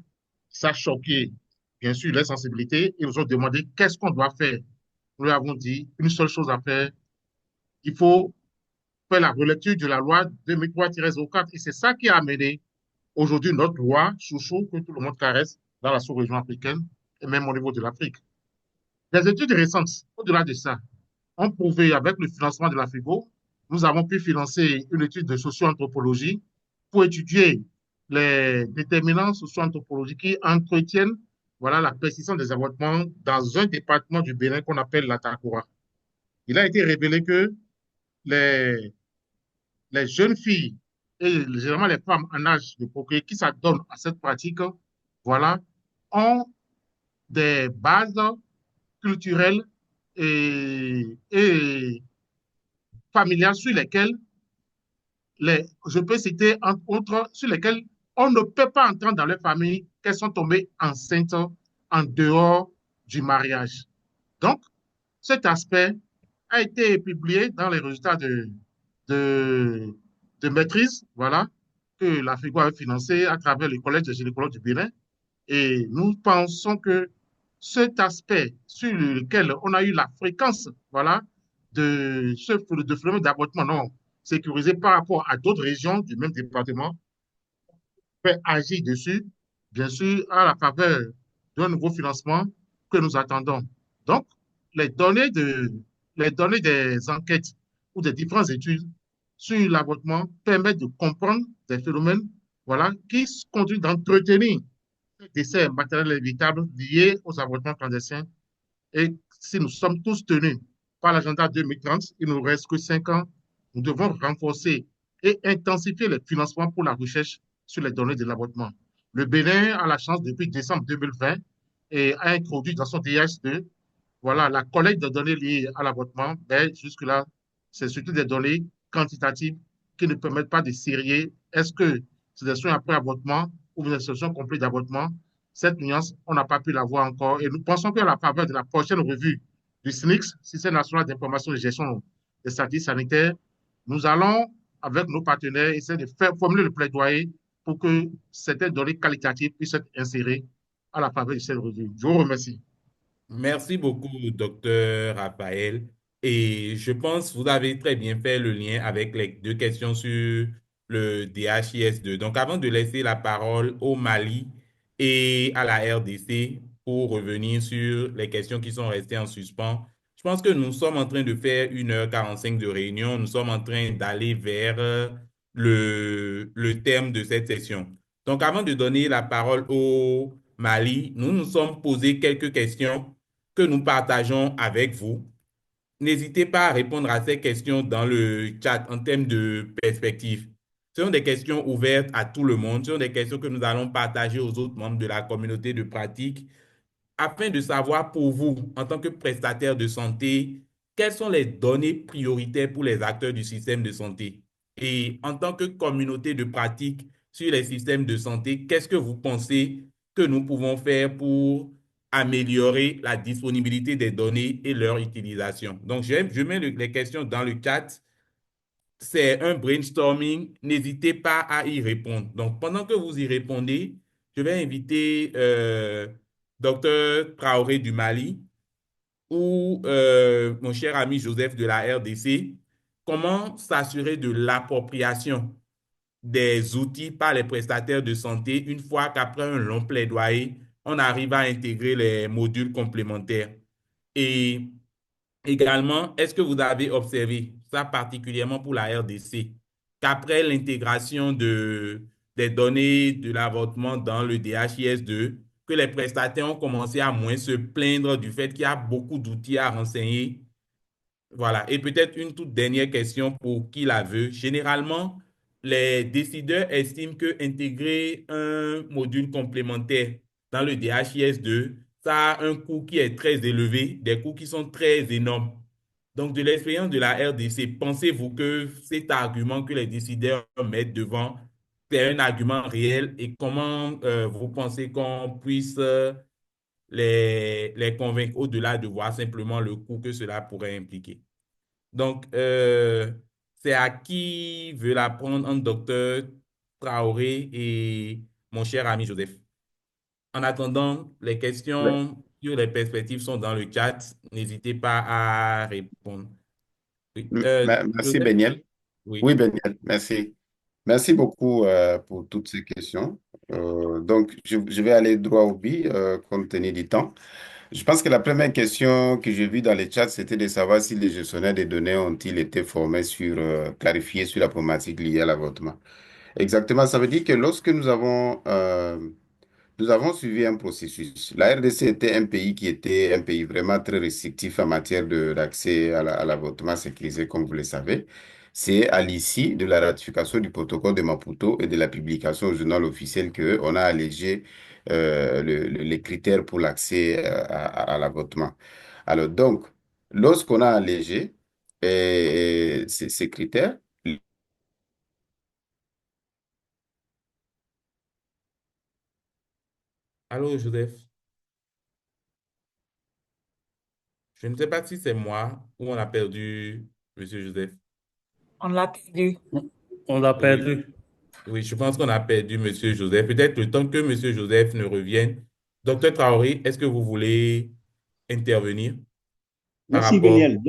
Ça a choqué, bien sûr, les sensibilités. Ils nous ont demandé qu'est-ce qu'on doit faire. Nous leur avons dit une seule chose à faire. Il faut faire la relecture de la loi 2003-04. Et c'est ça qui a amené aujourd'hui notre loi chouchou que tout le monde caresse dans la sous-région africaine et même au niveau de l'Afrique. Les études récentes, au-delà de ça, ont prouvé avec le financement de la FIGO, nous avons pu financer une étude de socio-anthropologie pour étudier les déterminants socio-anthropologiques qui entretiennent voilà, la persistance des avortements dans un département du Bénin qu'on appelle la Takora. Il a été révélé que les, les jeunes filles et généralement les femmes en âge de procréer qui s'adonnent à cette pratique, voilà, ont des bases culturelles et familiales sur lesquelles, je peux citer entre autres, sur lesquelles on ne peut pas entendre dans leur famille qu'elles sont tombées enceintes en dehors du mariage. Donc, cet aspect a été publié dans les résultats de, de maîtrise, voilà, que la FIGO a financé à travers le Collège des gynécologues du Bénin. Et nous pensons que cet aspect sur lequel on a eu la fréquence, voilà, de phénomène d'avortement non sécurisé par rapport à d'autres régions du même département, peut agir dessus, bien sûr, à la faveur d'un nouveau financement que nous attendons. Donc, les données, les données des enquêtes ou des différentes études sur l'avortement permettent de comprendre des phénomènes voilà, qui conduisent d'entretenir les décès maternels évitables liés aux avortements clandestins. Et si nous sommes tous tenus par l'agenda 2030, il ne nous reste que 5 ans, nous devons renforcer et intensifier les financements pour la recherche sur les données de l'avortement. Le Bénin a la chance, depuis décembre 2020, et a introduit dans son DH2 voilà, la collecte de données liées à l'avortement. Mais jusque-là, c'est surtout des données quantitatives qui ne permettent pas de sérier. Est-ce que c'est des soins après avortement ou des solutions complètes d'avortement? Cette nuance, on n'a pas pu la voir encore. Et nous pensons qu'à la faveur de la prochaine revue du SNICS, Système national d'information et de gestion des statistiques sanitaires, nous allons, avec nos partenaires, essayer de faire formuler le plaidoyer pour que certaines données qualitatives puissent être insérées à la faveur de cette revue. Je vous remercie. Merci beaucoup, docteur Raphaël. Et je pense que vous avez très bien fait le lien avec les deux questions sur le DHIS2. Donc, avant de laisser la parole au Mali et à la RDC pour revenir sur les questions qui sont restées en suspens, je pense que nous sommes en train de faire 1h45 de réunion. Nous sommes en train d'aller vers le terme de cette session. Donc, avant de donner la parole au Mali, nous nous sommes posé quelques questions que nous partageons avec vous. N'hésitez pas à répondre à ces questions dans le chat en termes de perspective. Ce sont des questions ouvertes à tout le monde. Ce sont des questions que nous allons partager aux autres membres de la communauté de pratique afin de savoir pour vous, en tant que prestataire de santé, quelles sont les données prioritaires pour les acteurs du système de santé. Et en tant que communauté de pratique sur les systèmes de santé, qu'est-ce que vous pensez que nous pouvons faire pour améliorer la disponibilité des données et leur utilisation? Donc, je mets les questions dans le chat. C'est un brainstorming. N'hésitez pas à y répondre. Donc, pendant que vous y répondez, je vais inviter Dr Traoré du Mali ou mon cher ami Joseph de la RDC. Comment s'assurer de l'appropriation des outils par les prestataires de santé une fois qu'après un long plaidoyer, on arrive à intégrer les modules complémentaires? Et également, est-ce que vous avez observé, ça particulièrement pour la RDC, qu'après l'intégration des données de l'avortement dans le DHIS2, que les prestataires ont commencé à moins se plaindre du fait qu'il y a beaucoup d'outils à renseigner Voilà. Et peut-être une toute dernière question pour qui la veut. Généralement, les décideurs estiment que intégrer un module complémentaire dans le DHIS2, ça a un coût qui est très élevé, des coûts qui sont très énormes. Donc, de l'expérience de la RDC, pensez-vous que cet argument que les décideurs mettent devant, c'est un argument réel et comment vous pensez qu'on puisse les convaincre au-delà de voir simplement le coût que cela pourrait impliquer? Donc, c'est à qui veut la prendre entre docteur Traoré et mon cher ami Joseph. En attendant, les Ouais. questions sur les perspectives sont dans le chat. N'hésitez pas à répondre. Oui. Merci, Joseph? Beniel. Oui, Oui. Beniel, merci. Merci beaucoup pour toutes ces questions. Donc, je vais aller droit au but, compte tenu du temps. Je pense que la première question que j'ai vue dans les chats, c'était de savoir si les gestionnaires des données ont-ils été formés sur, clarifiés sur la problématique liée à l'avortement. Exactement, ça veut dire que lorsque nous avons suivi un processus. La RDC était un pays qui était un pays vraiment très restrictif en matière d'accès à l'avortement sécurisé, comme vous le savez. C'est à l'issue de la ratification du protocole de Maputo et de la publication au journal officiel qu'on a allégé les critères pour l'accès à l'avortement. Alors donc, lorsqu'on a allégé ces critères, Allô, Joseph? Je ne sais pas si c'est moi ou on a perdu Monsieur Joseph. On l'a perdu. On l'a Oui, perdu. oui, je pense qu'on a perdu Monsieur Joseph. Peut-être le temps que Monsieur Joseph ne revienne. Docteur Traoré, est-ce que vous voulez intervenir par Merci, rapport Beniel.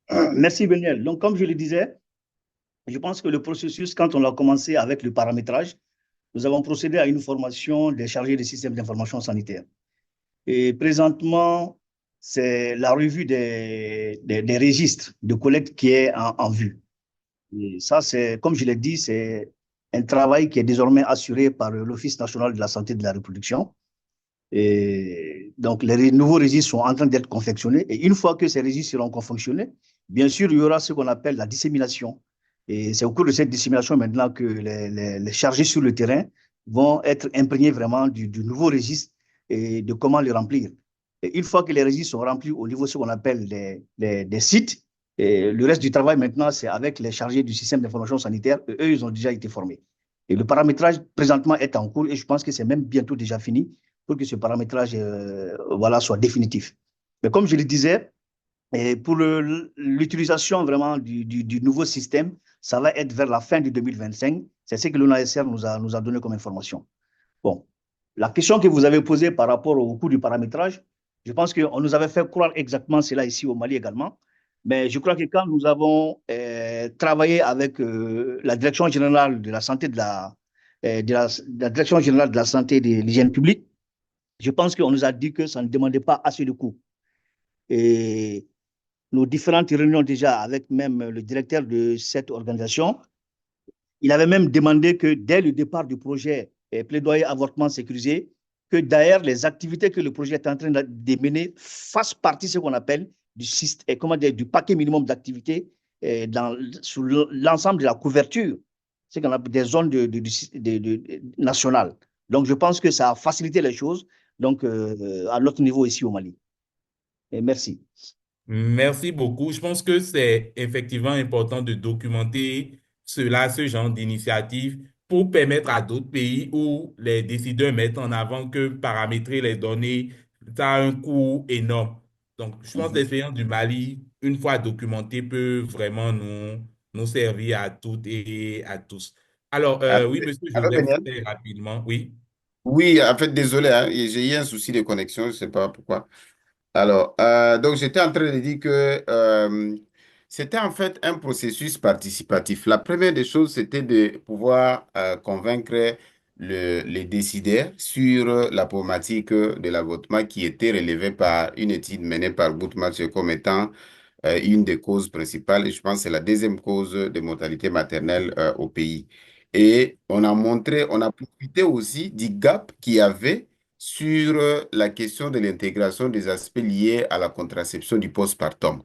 à... Merci, Beniel. Donc, comme je le disais, je pense que le processus, quand on a commencé avec le paramétrage, nous avons procédé à une formation des chargés des systèmes d'information sanitaire. Et présentement, c'est la revue des registres de collecte qui est en vue. Et ça, c'est, comme je l'ai dit, c'est un travail qui est désormais assuré par l'Office national de la santé de la reproduction. Et donc, les nouveaux registres sont en train d'être confectionnés. Et une fois que ces registres seront confectionnés, bien sûr, il y aura ce qu'on appelle la dissémination. Et c'est au cours de cette dissémination maintenant que les chargés sur le terrain vont être imprégnés vraiment du nouveau registre et de comment le remplir. Et une fois que les registres sont remplis au niveau de ce qu'on appelle des sites, et le reste du travail maintenant, c'est avec les chargés du système d'information sanitaire. Eux, ils ont déjà été formés. Et le paramétrage présentement est en cours et je pense que c'est même bientôt déjà fini pour que ce paramétrage voilà, soit définitif. Mais comme je le disais, et pour l'utilisation vraiment du nouveau système, ça va être vers la fin de 2025. C'est ce que l'ONASR nous a donné comme information. Bon, la question que vous avez posée par rapport au coût du paramétrage, je pense qu'on nous avait fait croire exactement cela ici au Mali également. Mais je crois que quand nous avons travaillé avec la Direction générale de la santé la Direction générale de la santé et de l'hygiène publique, je pense qu'on nous a dit que ça ne demandait pas assez de coûts. Et nos différentes réunions déjà avec même le directeur de cette organisation, il avait même demandé que dès le départ du projet plaidoyer avortement sécurisé, que d'ailleurs les activités que le projet est en train de mener fassent partie de ce qu'on appelle du paquet minimum d'activités sur l'ensemble de la couverture, ce qu'on appelle des zones nationales. Donc je pense que ça a facilité les choses donc, à notre niveau ici au Mali. Et merci. Merci beaucoup. Je pense que c'est effectivement important de documenter cela, ce genre d'initiative, pour permettre à d'autres pays où les décideurs mettent en avant que paramétrer les données, ça a un coût énorme. Donc, je pense que l'expérience du Mali, une fois documentée, peut vraiment nous servir à toutes et à tous. Alors, oui, Monsieur alors, Joseph, Beniel? très rapidement, oui. Oui, en fait, désolé, hein, j'ai eu un souci de connexion, je ne sais pas pourquoi. Alors, donc j'étais en train de dire que c'était en fait un processus participatif. La première des choses, c'était de pouvoir convaincre les décideurs sur la problématique de l'avortement qui était relevée par une étude menée par Boutmatch comme étant une des causes principales, et je pense que c'est la deuxième cause de mortalité maternelle au pays. Et on a montré, on a profité aussi du gap qu'il y avait sur la question de l'intégration des aspects liés à la contraception du postpartum.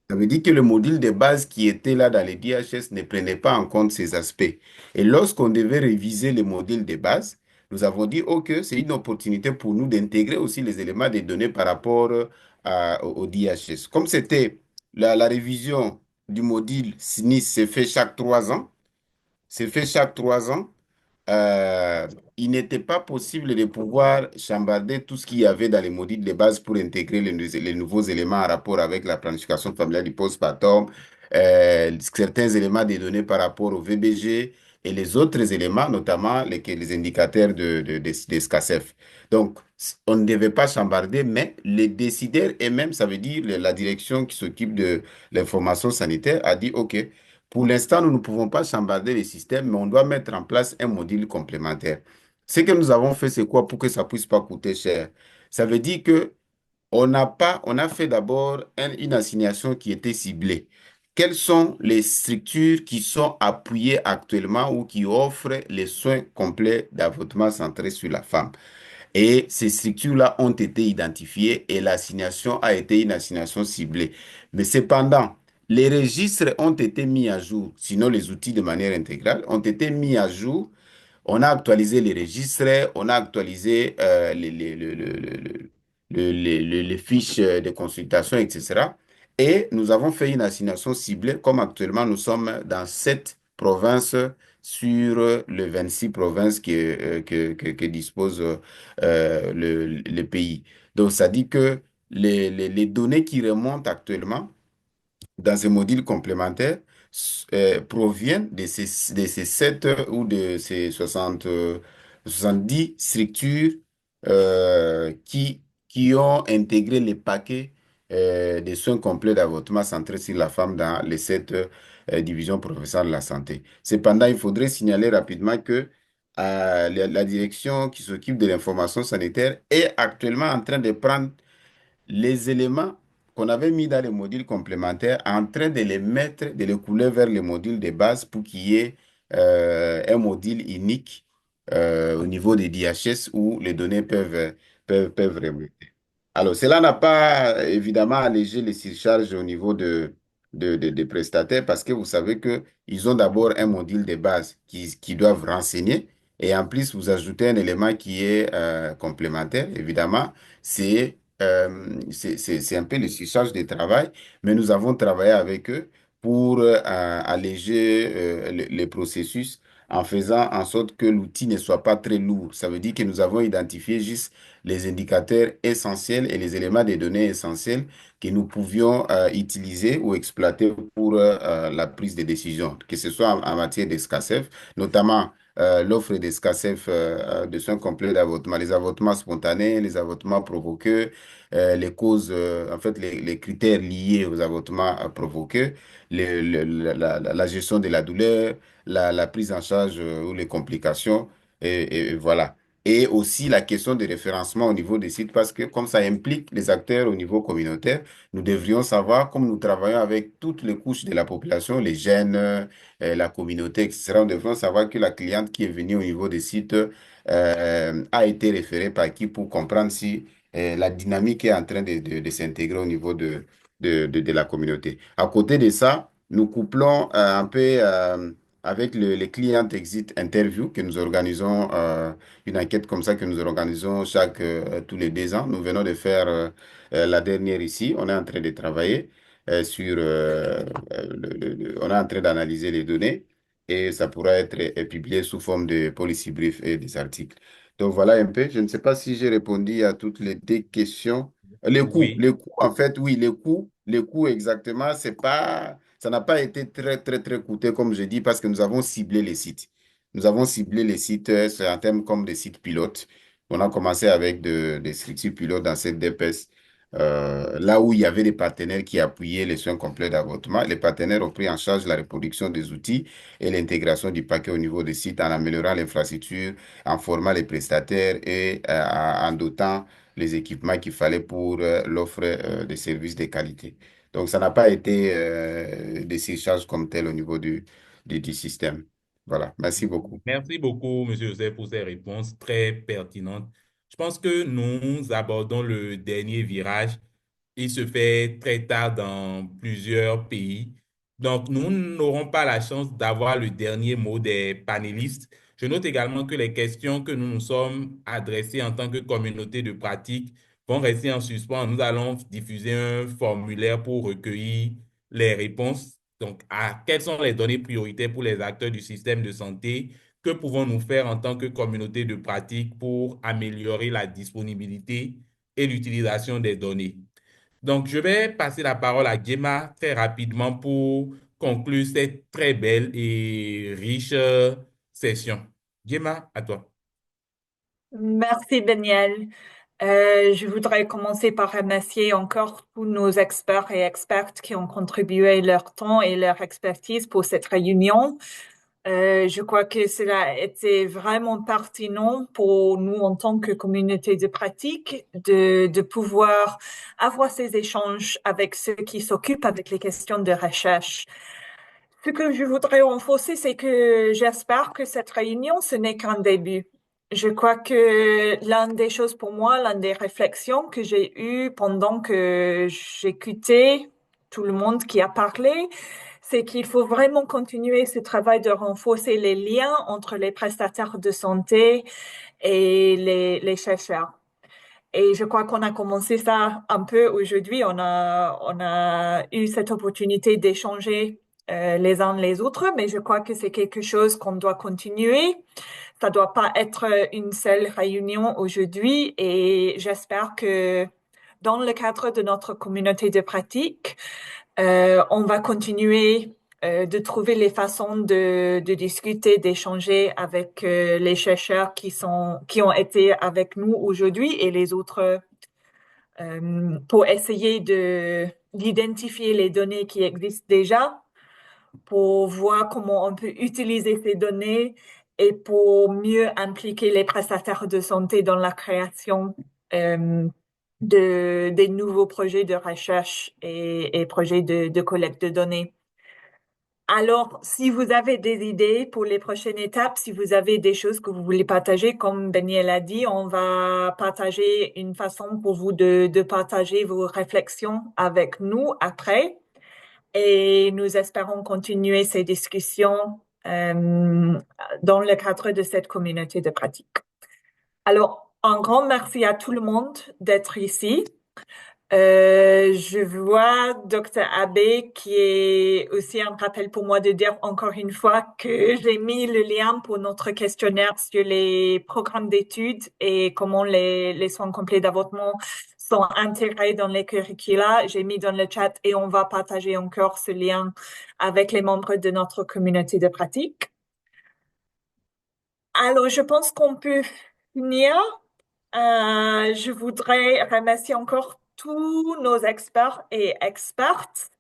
Ça veut dire que le module de base qui était là dans les DHS ne prenait pas en compte ces aspects. Et lorsqu'on devait réviser le module de base, nous avons dit, OK, c'est une opportunité pour nous d'intégrer aussi les éléments des données par rapport au DHS. Comme c'était la révision du module SNIS, c'est fait chaque 3 ans, c'est fait chaque 3 ans. euh, il n'était pas possible de pouvoir chambarder tout ce qu'il y avait dans les modules de base pour intégrer les nouveaux éléments en rapport avec la planification familiale du postpartum, certains éléments des données par rapport au VBG et les autres éléments, notamment les indicateurs des SCACEF. Donc, on ne devait pas chambarder, mais les décideurs et même, ça veut dire la direction qui s'occupe de l'information sanitaire, a dit, OK, pour l'instant, nous ne pouvons pas chambarder les systèmes, mais on doit mettre en place un module complémentaire. Ce que nous avons fait, c'est quoi pour que ça puisse pas coûter cher? Ça veut dire que on a fait d'abord une assignation qui était ciblée. Quelles sont les structures qui sont appuyées actuellement ou qui offrent les soins complets d'avortement centrés sur la femme? Et ces structures-là ont été identifiées et l'assignation a été une assignation ciblée. Mais cependant, les registres ont été mis à jour, sinon les outils de manière intégrale ont été mis à jour. On a actualisé les registres, on a actualisé les fiches de consultation, etc. Et nous avons fait une assignation ciblée, comme actuellement nous sommes dans 7 provinces sur les 26 provinces que dispose le pays. Donc, ça dit que les données qui remontent actuellement dans ces modules complémentaires proviennent de ces 7 ou de ces 70 structures qui ont intégré les paquets des soins complets d'avortement centrés sur la femme dans les 7 divisions professionnelles de la santé. Cependant, il faudrait signaler rapidement que la direction qui s'occupe de l'information sanitaire est actuellement en train de prendre les éléments qu'on avait mis dans les modules complémentaires, en train de les mettre, de les couler vers les modules de base pour qu'il y ait un module unique au niveau des DHS où les données peuvent remonter. Alors, cela n'a pas évidemment allégé les surcharges au niveau des prestataires parce que vous savez qu'ils ont d'abord un module de base qui doivent renseigner et en plus vous ajoutez un élément qui est complémentaire, évidemment, c'est un peu le surcharge de travail, mais nous avons travaillé avec eux pour alléger les processus en faisant en sorte que l'outil ne soit pas très lourd. Ça veut dire que nous avons identifié juste les indicateurs essentiels et les éléments des données essentiels que nous pouvions utiliser ou exploiter pour la prise de décision, que ce soit en matière de SCACEF, notamment l'offre des SCACEF de soins complets d'avortement, les avortements spontanés, les avortements provoqués, les causes, en fait, les critères liés aux avortements provoqués, la gestion de la douleur, la prise en charge ou les complications, et voilà. Et aussi la question de référencement au niveau des sites, parce que comme ça implique les acteurs au niveau communautaire, nous devrions savoir, comme nous travaillons avec toutes les couches de la population, les jeunes, la communauté, etc., on devrait savoir que la cliente qui est venue au niveau des sites a été référée par qui pour comprendre si la dynamique est en train de s'intégrer au niveau de la communauté. À côté de ça, nous couplons un peu avec les clients exit interview que nous organisons, une enquête comme ça que nous organisons tous les 2 ans. Nous venons de faire la dernière ici. On est en train de travailler sur, on est en train d'analyser les données et ça pourra être publié sous forme de policy brief et des articles. Donc voilà un peu. Je ne sais pas si j'ai répondu à toutes les 2 questions. Oui. Les coûts, en fait, oui, les coûts exactement, c'est pas, ça n'a pas été très, très, très coûteux, comme je dis, parce que nous avons ciblé les sites. Nous avons ciblé les sites, c'est un thème comme des sites pilotes. On a commencé avec des structures pilotes dans cette DPS, là où il y avait des partenaires qui appuyaient les soins complets d'avortement. Les partenaires ont pris en charge la reproduction des outils et l'intégration du paquet au niveau des sites en améliorant l'infrastructure, en formant les prestataires et en dotant les équipements qu'il fallait pour l'offre de services de qualité. Donc, ça n'a pas été des surcharges comme tel au niveau du système. Voilà, merci beaucoup. Merci beaucoup, Monsieur Joseph, pour ces réponses très pertinentes. Je pense que nous abordons le dernier virage il se fait très tard dans plusieurs pays. Donc, nous n'aurons pas la chance d'avoir le dernier mot des panélistes. Je note également que les questions que nous nous sommes adressées en tant que communauté de pratique vont rester en suspens. Nous allons diffuser un formulaire pour recueillir les réponses. Donc, quelles sont les données prioritaires pour les acteurs du système de santé? Que pouvons-nous faire en tant que communauté de pratique pour améliorer la disponibilité et l'utilisation des données? Donc, je vais passer la parole à Gemma très rapidement pour conclure cette très belle et riche session. Gemma, à toi. Merci, Daniel. Je voudrais commencer par remercier encore tous nos experts et expertes qui ont contribué leur temps et leur expertise pour cette réunion. Je crois que cela a été vraiment pertinent pour nous en tant que communauté de pratique de pouvoir avoir ces échanges avec ceux qui s'occupent avec les questions de recherche. Ce que je voudrais renforcer, c'est que j'espère que cette réunion, ce n'est qu'un début. Je crois que l'une des choses pour moi, l'une des réflexions que j'ai eues pendant que j'écoutais tout le monde qui a parlé, c'est qu'il faut vraiment continuer ce travail de renforcer les liens entre les prestataires de santé et les chercheurs. Et je crois qu'on a commencé ça un peu aujourd'hui. On a eu cette opportunité d'échanger les uns les autres, mais je crois que c'est quelque chose qu'on doit continuer. Ça doit pas être une seule réunion aujourd'hui et j'espère que dans le cadre de notre communauté de pratique, on va continuer de trouver les façons de discuter, d'échanger avec les chercheurs qui ont été avec nous aujourd'hui et les autres pour essayer d'identifier les données qui existent déjà, pour voir comment on peut utiliser ces données et pour mieux impliquer les prestataires de santé dans la création des nouveaux projets de recherche et projets de collecte de données. Alors, si vous avez des idées pour les prochaines étapes, si vous avez des choses que vous voulez partager, comme Daniel a dit, on va partager une façon pour vous de partager vos réflexions avec nous après. Et nous espérons continuer ces discussions dans le cadre de cette communauté de pratique. Alors, un grand merci à tout le monde d'être ici. Je vois Dr. Abbé qui est aussi un rappel pour moi de dire encore une fois que j'ai mis le lien pour notre questionnaire sur les programmes d'études et comment les soins complets d'avortement sont intégrés dans les curricula. J'ai mis dans le chat et on va partager encore ce lien avec les membres de notre communauté de pratique. Alors, je pense qu'on peut finir. Je voudrais remercier encore tous nos experts et expertes,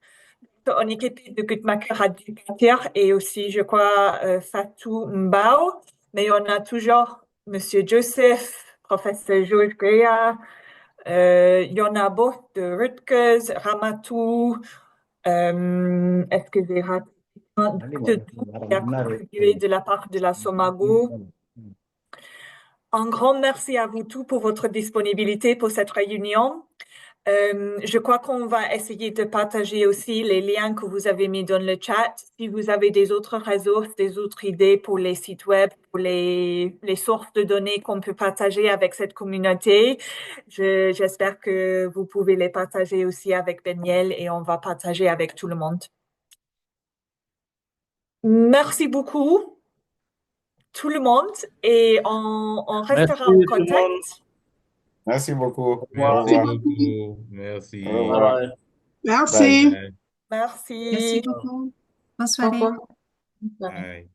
Onikipi de Guttmacher à Ducatière et aussi, je crois, Fatou Mbao. Mais on a toujours Monsieur Joseph, Professeur Georges Greya, Yonabo de Rutgers, Ramatou, est-ce que j'ai raté de tout qui a contribué de la part de la Somago. Un grand merci à vous tous pour votre disponibilité pour cette réunion. Je crois qu'on va essayer de partager aussi les liens que vous avez mis dans le chat. Si vous avez des autres ressources, des autres idées pour les sites web, pour les sources de données qu'on peut partager avec cette communauté, j'espère que vous pouvez les partager aussi avec Daniel et on va partager avec tout le monde. Merci beaucoup tout le monde et on restera en contact. Merci beaucoup. Merci beaucoup. Merci. Au revoir. Merci. Bye. Merci. Merci beaucoup. Bonne soirée. Bye.